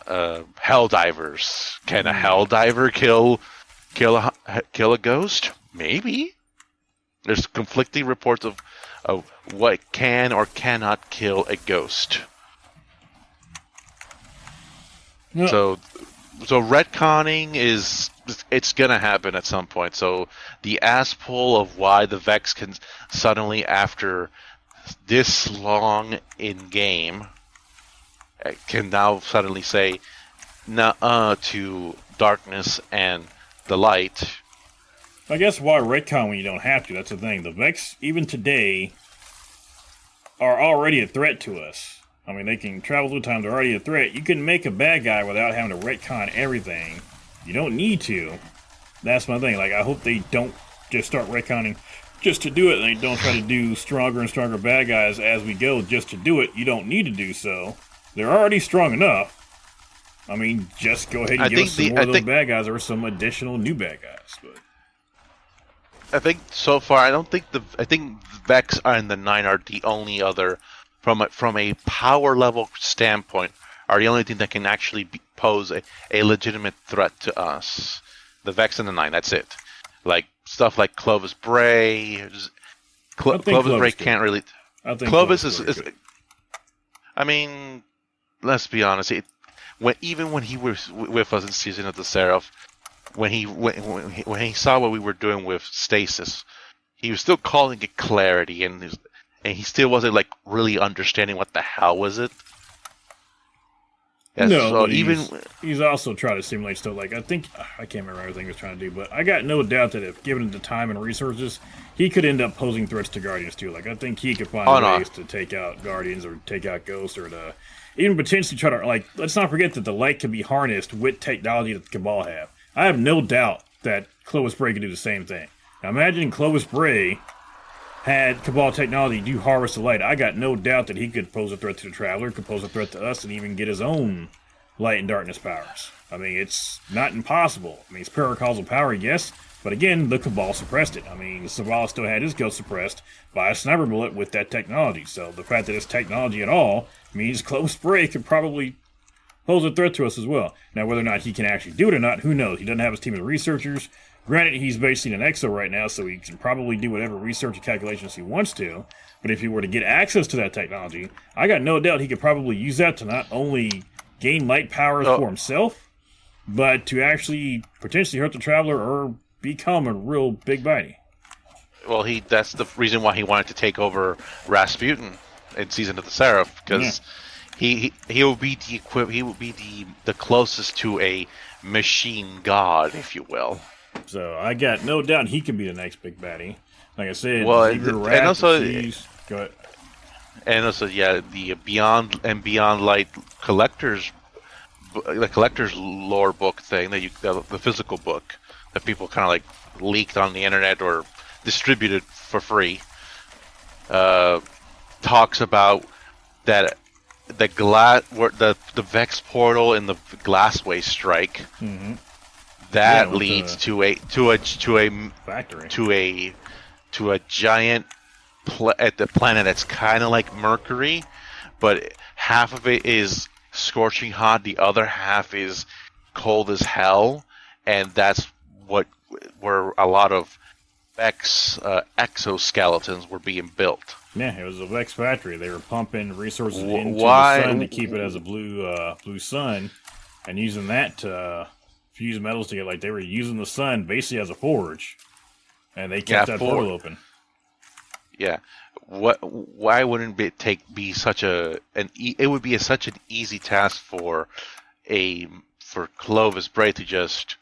Helldivers. Can a helldiver kill a ghost? Maybe. There's conflicting reports of what can or cannot kill a ghost. No. So retconning it's gonna happen at some point. So the ass pull of why the Vex can suddenly, after this long in game, can now suddenly say nuh-uh to darkness and the light. I guess why retcon when you don't have to? That's the thing. The Vex, even today, are already a threat to us. I mean, they can travel through time. They're already a threat. You can make a bad guy without having to retcon everything. You don't need to. That's my thing. Like, I hope they don't just start retconning just to do it, and they don't try to do stronger and stronger bad guys as we go just to do it. You don't need to do so. They're already strong enough. I mean, just go ahead and give us some more of those bad guys or some additional new bad guys. But I think so far, I think Vex and the 9 are the only other, from a power level standpoint, are the only thing that can actually pose a legitimate threat to us. The Vex and the 9, that's it. Like stuff like Clovis Bray. Clovis Bray can't really. I think Clovis is. I mean, let's be honest. Even when he was with us in Season of the Seraph, when he saw what we were doing with Stasis, he was still calling it clarity, and he still wasn't like really understanding what the hell was it. Yeah, no, so he's also trying to simulate stuff. Like I can't remember everything he was trying to do, but I got no doubt that if given the time and resources, he could end up posing threats to Guardians too. Like I think he could find ways to take out Guardians or take out Ghosts or to even potentially try to, like, let's not forget that the light can be harnessed with technology that the Cabal have. I have no doubt that Clovis Bray could do the same thing. Now imagine Clovis Bray had Cabal technology do harvest the light. I got no doubt that he could pose a threat to the Traveler, could pose a threat to us, and even get his own light and darkness powers. I mean, it's not impossible. I mean, it's paracausal power, yes, but again, the Cabal suppressed it. I mean, Zavala still had his ghost suppressed by a sniper bullet with that technology. So the fact that it's technology at all means Clovis Bray could probably pose a threat to us as well. Now, whether or not he can actually do it or not, who knows? He doesn't have his team of researchers. Granted, he's basically an exo right now, so he can probably do whatever research and calculations he wants to. But if he were to get access to that technology, I got no doubt he could probably use that to not only gain light powers for himself, but to actually potentially hurt the Traveler or become a real big baddie. Well, that's the reason why he wanted to take over Rasputin in Season of the Seraph, because he will be the closest to a machine god, if you will. So I got no doubt he could be the next big baddie. Like I said, well, and also, go ahead. And also, the Beyond Light collector's lore book thing the physical book that people kind of like leaked on the internet or distributed for free, talks about that the Vex portal in the Glassway strike. Mm-hmm. That leads to a factory, to a giant at the planet that's kind of like Mercury, but half of it is scorching hot, the other half is cold as hell, and that's where a lot of Vex exoskeletons were being built. Yeah, it was a Vex factory. They were pumping resources into Why? the sun to keep it as a blue sun, and using that to fuse metals together. Like they were using the sun basically as a forge, and they kept that portal open. Yeah. Why wouldn't it be such it would be such an easy task for Clovis Bray to just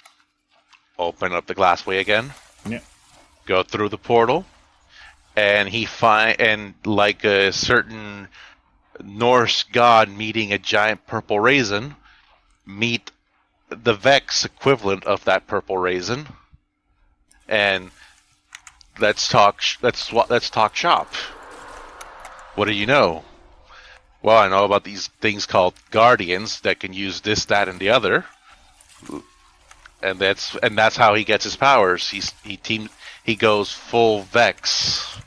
open up the glassway again. Yeah. Go through the portal, and and like a certain Norse god meeting a giant purple raisin, meet the Vex equivalent of that purple raisin, and let's talk shop. What do you know? Well, I know about these things called Guardians that can use this, that, and the other, and that's how he gets his powers. He goes full Vex.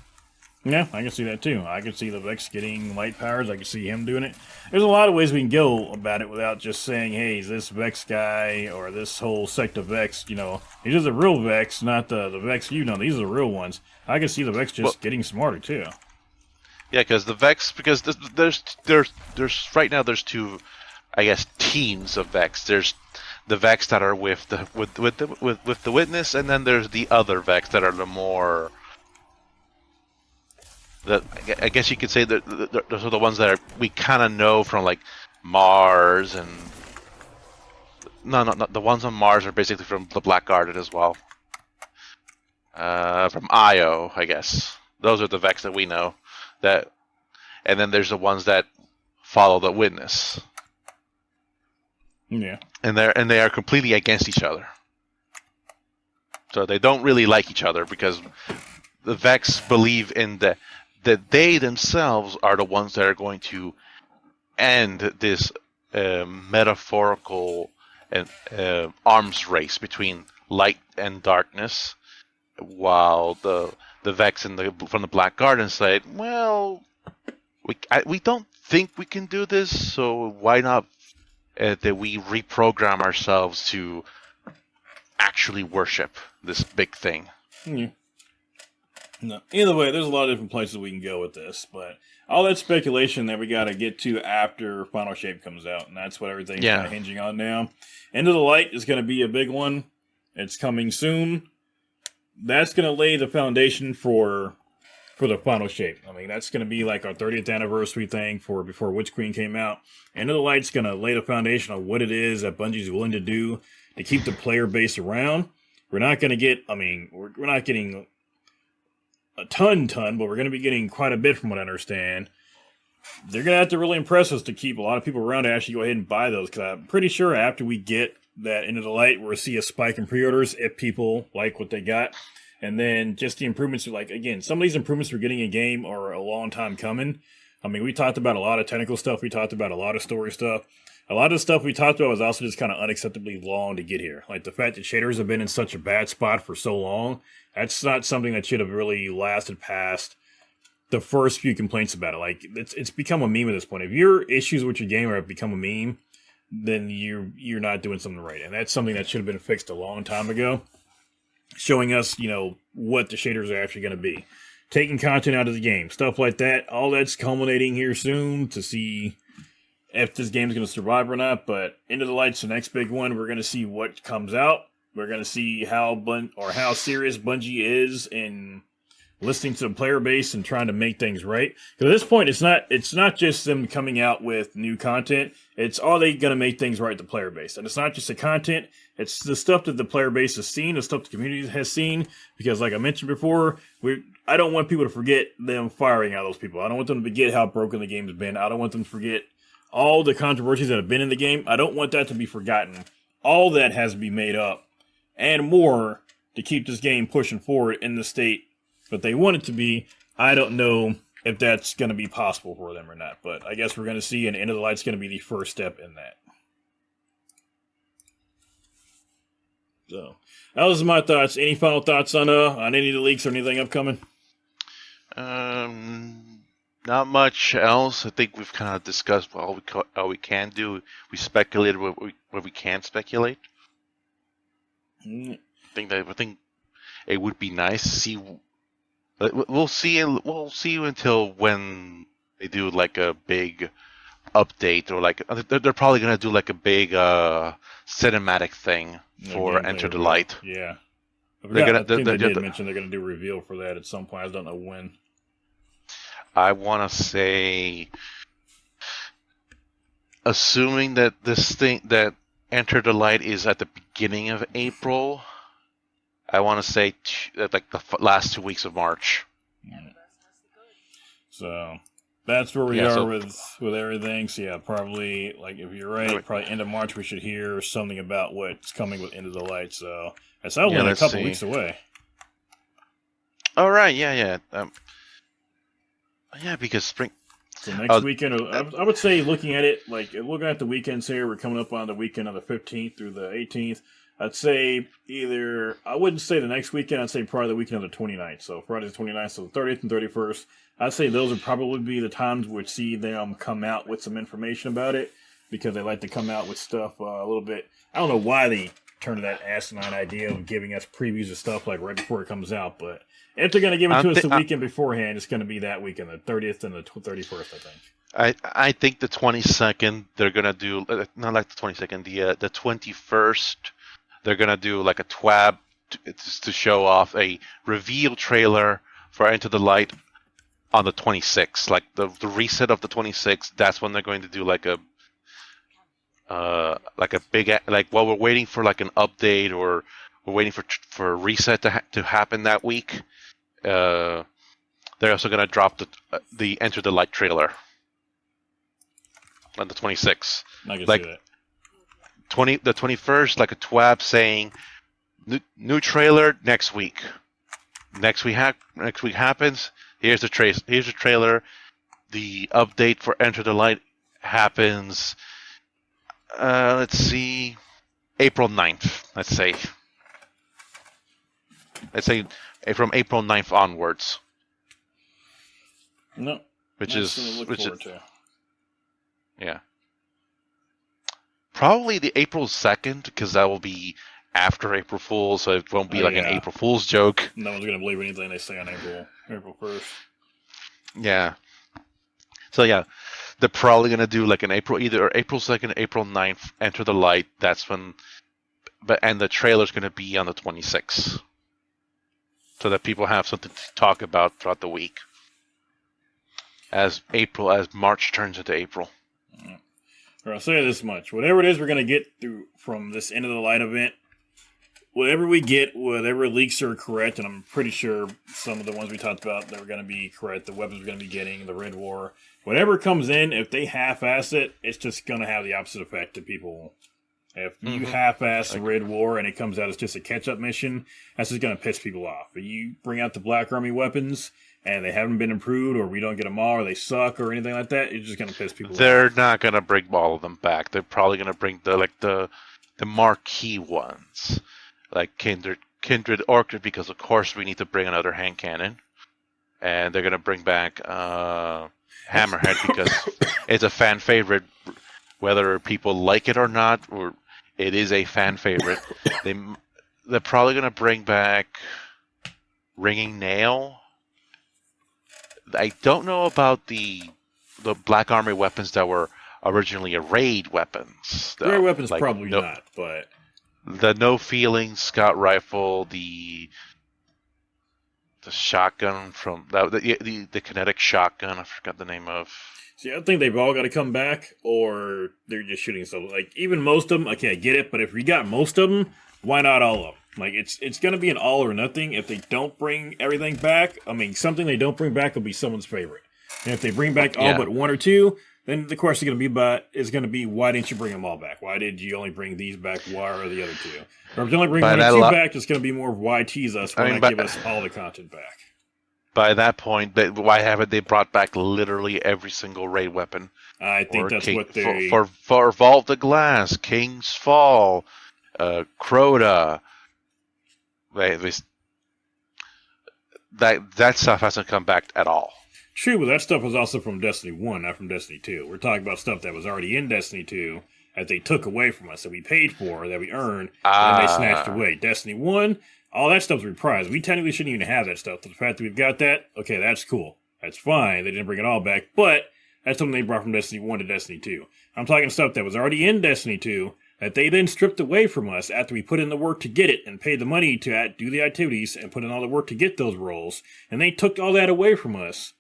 Yeah, I can see that too. I can see the Vex getting light powers. I can see him doing it. There's a lot of ways we can go about it without just saying, hey, is this Vex guy or this whole sect of Vex, these are the real Vex, not the Vex these are the real ones. I can see the Vex just getting smarter too. Yeah, because the Vex, there's right now there's two, I guess, teams of Vex. There's the Vex that are with the Witness, and then there's the other Vex that are the more. I guess you could say that those are the ones that we kind of know from like Mars and no, the ones on Mars are basically from the Black Garden as well. From Io, I guess those are the Vex that we know. And then there's the ones that follow the Witness. Yeah. And they are completely against each other. So they don't really like each other because the Vex believe in that they themselves are the ones that are going to end this metaphorical arms race between light and darkness, while the Vex from the Black Garden said, well, we don't think we can do this, so why not that we reprogram ourselves to actually worship this big thing? Yeah. No. Either way, there's a lot of different places we can go with this, but all that speculation that we got to get to after Final Shape comes out, and that's what everything's kind of hinging on now. Into the Light is going to be a big one. It's coming soon. That's going to lay the foundation for the Final Shape. I mean, that's going to be like our 30th anniversary thing for before Witch Queen came out. Into the Light's going to lay the foundation on what it is that Bungie's willing to do to keep the player base around. We're not going to get, we're not getting a ton, but we're going to be getting quite a bit from what I understand. They're going to have to really impress us to keep a lot of people around to actually go ahead and buy those, because I'm pretty sure after we get that Into the Light, we'll see a spike in pre-orders if people like what they got. And then just the improvements, again, some of these improvements we're getting in game are a long time coming. I mean, we talked about a lot of technical stuff. We talked about a lot of story stuff. A lot of the stuff we talked about was also just kind of unacceptably long to get here. Like the fact that shaders have been in such a bad spot for so long, that's not something that should have really lasted past the first few complaints about it. Like it's become a meme at this point. If your issues with your game have become a meme, then you're not doing something right. And that's something that should have been fixed a long time ago. Showing us, what the shaders are actually going to be. Taking content out of the game. Stuff like that. All that's culminating here soon to see if this game's going to survive or not. But Into the Light's the next big one. We're going to see what comes out. We're going to see how serious Bungie is in listening to the player base and trying to make things right. Because at this point, it's not just them coming out with new content. It's are they going to make things right with the player base? And it's not just the content. It's the stuff that the player base has seen, the stuff the community has seen. Because like I mentioned before, I don't want people to forget them firing out those people. I don't want them to forget how broken the game's been. I don't want them to forget all the controversies that have been in the game. I don't want that to be forgotten. All that has to be made up and more to keep this game pushing forward in the state that they want it to be. I don't know if that's going to be possible for them or not, but I guess we're going to see, and Into the Light's going to be the first step in that. So, those are my thoughts. Any final thoughts on any of the leaks or anything upcoming? Not much else. I think we've kind of discussed all we can do. We speculated what we can speculate. Mm, I think it would be nice to see. We'll see. We'll see until when they do like a big update or like they're probably gonna do like a big cinematic thing no for gameplay Enter the reveal. Light. Yeah. I They're forgot. gonna. I think they did mention they're going to do a reveal for that at some point. I don't know when. I want to say, assuming that that Enter the Light is at the beginning of April, I want to say that like the last 2 weeks of March. Mm. So that's where we are with everything. So yeah, probably like if you're right, probably end of March we should hear something about what's coming with End of the Light. So that's only a couple weeks away. All right, yeah. Yeah, because spring. So next weekend, I would say looking at it, like looking at the weekends here, we're coming up on the weekend of the 15th through the 18th. I'd say I wouldn't say the next weekend, I'd say probably the weekend of the 29th. So Friday the 29th, so the 30th and 31st. I'd say those would probably be the times we'd see them come out with some information about it, because they like to come out with stuff a little bit. I don't know why they turned to that asinine idea of giving us previews of stuff like right before it comes out, but if they're going to give it to us the weekend beforehand, it's going to be that weekend, the 30th and the 31st, I think. I think the 22nd, they're going to do, not like the 22nd, the 21st, they're going to do like a TWAB to show off a reveal trailer for Enter the Light on the 26th. Like the reset of the 26th, that's when they're going to do like a big, like while we're waiting for like an update or we're waiting for a reset to happen that week. They're also gonna drop the Enter the Light trailer on the 26th. I can see that. The 21st, like a TWAB saying new trailer next week. Next week happens. Here's the trailer. The update for Enter the Light happens. Let's see, April 9th. Let's say from April 9th onwards. No. Which is yeah. Probably the April 2nd, because that will be after April Fool's, so it won't be an April Fool's joke. No one's gonna believe anything they say on April 1st. Yeah. So yeah, they're probably gonna do like an either April 2nd, April 9th, Enter the Light. That's when, and the trailer's gonna be on the 26th. So that people have something to talk about throughout the week. As March turns into April. I'll say this much. Whatever it is we're going to get through from this End of the Light event, whatever we get, whatever leaks are correct, and I'm pretty sure some of the ones we talked about that were going to be correct, the weapons we're going to be getting, the Red War, whatever comes in, if they half-ass it, it's just going to have the opposite effect to people. If you half-ass the Red War and it comes out as just a catch-up mission, that's just going to piss people off. If you bring out the Black Army weapons and they haven't been improved, or we don't get them all, or they suck, or anything like that, it's just going to piss people off. They're not going to bring all of them back. They're probably going to bring the marquee ones, like Kindred Orchid, because of course we need to bring another hand cannon, and they're going to bring back Hammerhead because it's a fan favorite, whether people like it or not, or it is a fan favorite. They're probably going to bring back Ringing Nail. I don't know about the Black Army weapons that were originally raid weapons. Raid weapons probably not, but the No Feelings Scout Rifle, the shotgun from the kinetic shotgun. I forgot the name of. See, I think they've all got to come back, or they're just shooting stuff. Like even most of them, okay, I get it, but if we got most of them, why not all of them? Like it's going to be an all or nothing. If they don't bring everything back, I mean, something they don't bring back will be someone's favorite. And if they bring back all but one or two, then the question is going to be, why didn't you bring them all back? Why did you only bring these back? Why are the other two? Or if you only bring one or two back, it's going to be more of why tease us, why not give us all the content back? By that point, why haven't they brought back literally every single raid weapon? I think that's what they... For Vault of Glass, King's Fall, Crota... That stuff hasn't come back at all. True, but that stuff was also from Destiny 1, not from Destiny 2. We're talking about stuff that was already in Destiny 2 that they took away from us, that we paid for, that we earned, and then they snatched away. Destiny 1, all that stuff's reprised. We technically shouldn't even have that stuff. The fact that we've got that, okay, that's cool. That's fine. They didn't bring it all back, but that's something they brought from Destiny 1 to Destiny 2. I'm talking stuff that was already in Destiny 2 that they then stripped away from us after we put in the work to get it and paid the money to do the activities and put in all the work to get those roles, and they took all that away from us.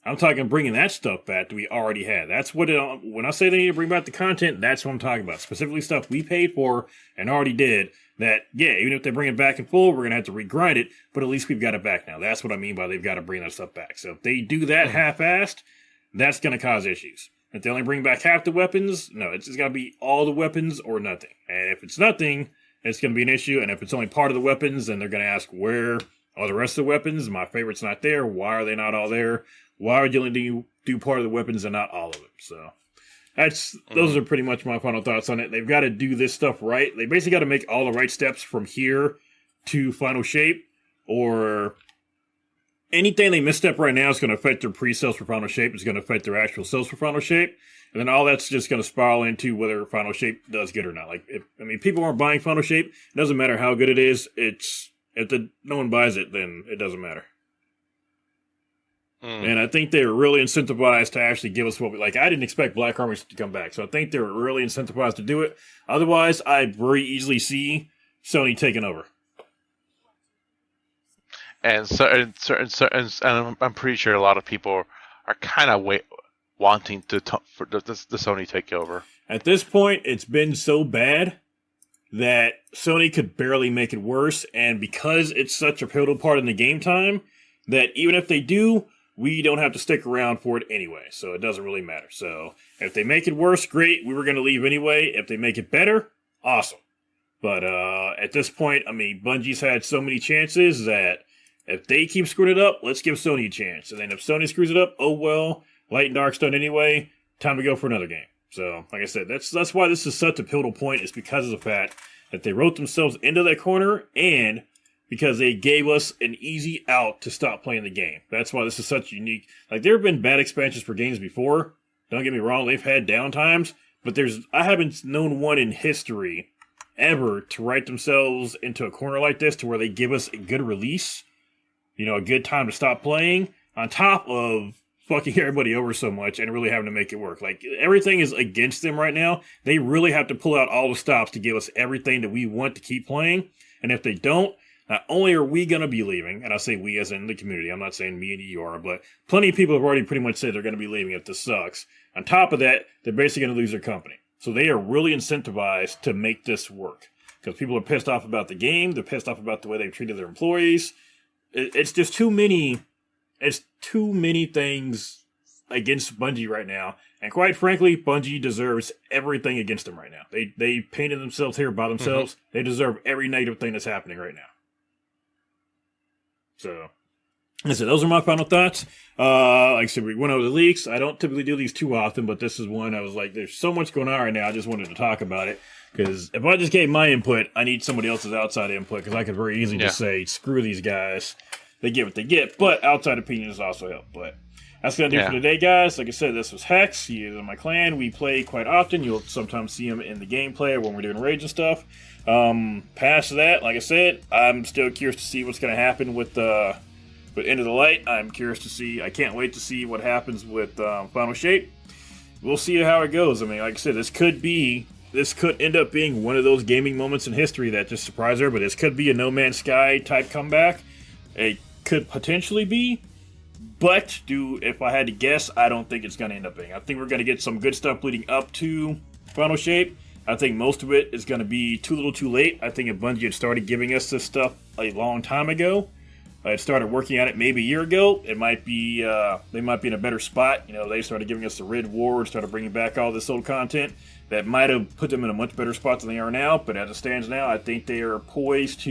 I'm talking bringing that stuff back that we already had. That's what when I say they need to bring back the content, that's what I'm talking about. Specifically stuff we paid for and already did that, yeah, even if they bring it back in full, we're going to have to regrind it, but at least we've got it back now. That's what I mean by they've got to bring that stuff back. So if they do that half-assed, that's going to cause issues. If they only bring back half the weapons, no, it's got to be all the weapons or nothing. And if it's nothing, it's going to be an issue. And if it's only part of the weapons, then they're going to ask, where are the rest of the weapons? My favorite's not there. Why are they not all there? Why would you only do part of the weapons and not all of them? So those are pretty much my final thoughts on it. They've got to do this stuff right. They basically got to make all the right steps from here to final shape, or anything they misstep right now is going to affect their pre-sales for final shape. It's going to affect their actual sales for final shape. And then all that's just going to spiral into whether final shape does good or not. Like, if people aren't buying final shape, it doesn't matter how good it is. No one buys it, then it doesn't matter. And I think they're really incentivized to actually give us what we like. I didn't expect Black Armory to come back, so I think they're really incentivized to do it. Otherwise, I very easily see Sony taking over. And I'm pretty sure a lot of people are kind of wanting for the Sony takeover. At this point, it's been so bad that Sony could barely make it worse, and because it's such a pivotal part in the game time, that even if they do, we don't have to stick around for it anyway, so it doesn't really matter. So if they make it worse, great. We were going to leave anyway. If they make it better, awesome. But at this point, Bungie's had so many chances that if they keep screwing it up, let's give Sony a chance. And then if Sony screws it up, oh well, Light and Dark's done anyway. Time to go for another game. So, like I said, that's why this is such a pivotal point. It's because of the fact that they wrote themselves into that corner, and because they gave us an easy out to stop playing the game. That's why this is such unique. Like, there have been bad expansions for games before. Don't get me wrong, they've had downtimes, but I haven't known one in history ever to write themselves into a corner like this to where they give us a good release, a good time to stop playing, on top of fucking everybody over so much and really having to make it work. Like, everything is against them right now. They really have to pull out all the stops to give us everything that we want to keep playing, and if they don't, not only are we going to be leaving, and I say we as in the community, I'm not saying me and you are, but plenty of people have already pretty much said they're going to be leaving if this sucks. On top of that, they're basically going to lose their company. So they are really incentivized to make this work. Because people are pissed off about the game, they're pissed off about the way they've treated their employees. It's just too many things against Bungie right now. And quite frankly, Bungie deserves everything against them right now. They painted themselves here by themselves. Mm-hmm. They deserve every negative thing that's happening right now. So, like I said, those are my final thoughts. Like I said, we went over the leaks. I don't typically do these too often, but this is one I was like, there's so much going on right now, I just wanted to talk about it. Because if I just gave my input, I need somebody else's outside input, because I could very easily just say, screw these guys. They get what they get, but outside opinions also help. But that's going to do it for today, guys. Like I said, this was Hex. He is in my clan. We play quite often. You'll sometimes see him in the gameplay when we're doing raids and stuff. Past that, like I said, I'm still curious to see what's going to happen with End of the Light. I'm curious to see. I can't wait to see what happens with Final Shape. We'll see how it goes. Like I said, this could end up being one of those gaming moments in history that just surprise everybody. This could be a No Man's Sky type comeback. It could potentially be, but if I had to guess, I don't think it's going to end up being. I think we're going to get some good stuff leading up to Final Shape. I think most of it is going to be too little too late. I think if Bungie had started giving us this stuff a long time ago, had started working on it maybe a year ago, it might be they might be in a better spot. They started giving us the Red War and started bringing back all this old content. That might have put them in a much better spot than they are now, but as it stands now, I think they are poised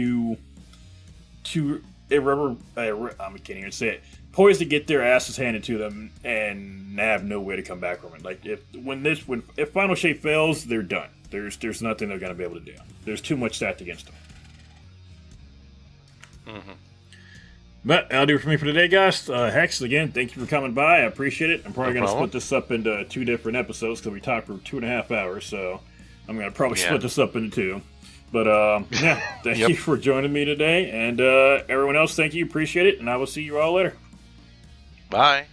poised to get their asses handed to them and have no way to come back from it. Like, if Final Shape fails, they're done. There's nothing they're going to be able to do. There's too much stacked against them. Mm-hmm. But that'll do it for me for today, guys. Hex, again, thank you for coming by. I appreciate it. I'm probably No going to problem. split this up into 2 different episodes because we talked for 2.5 hours, so I'm going to probably split this up into 2. But, yeah, thank you for joining me today. And everyone else, thank you. Appreciate it. And I will see you all later. Bye.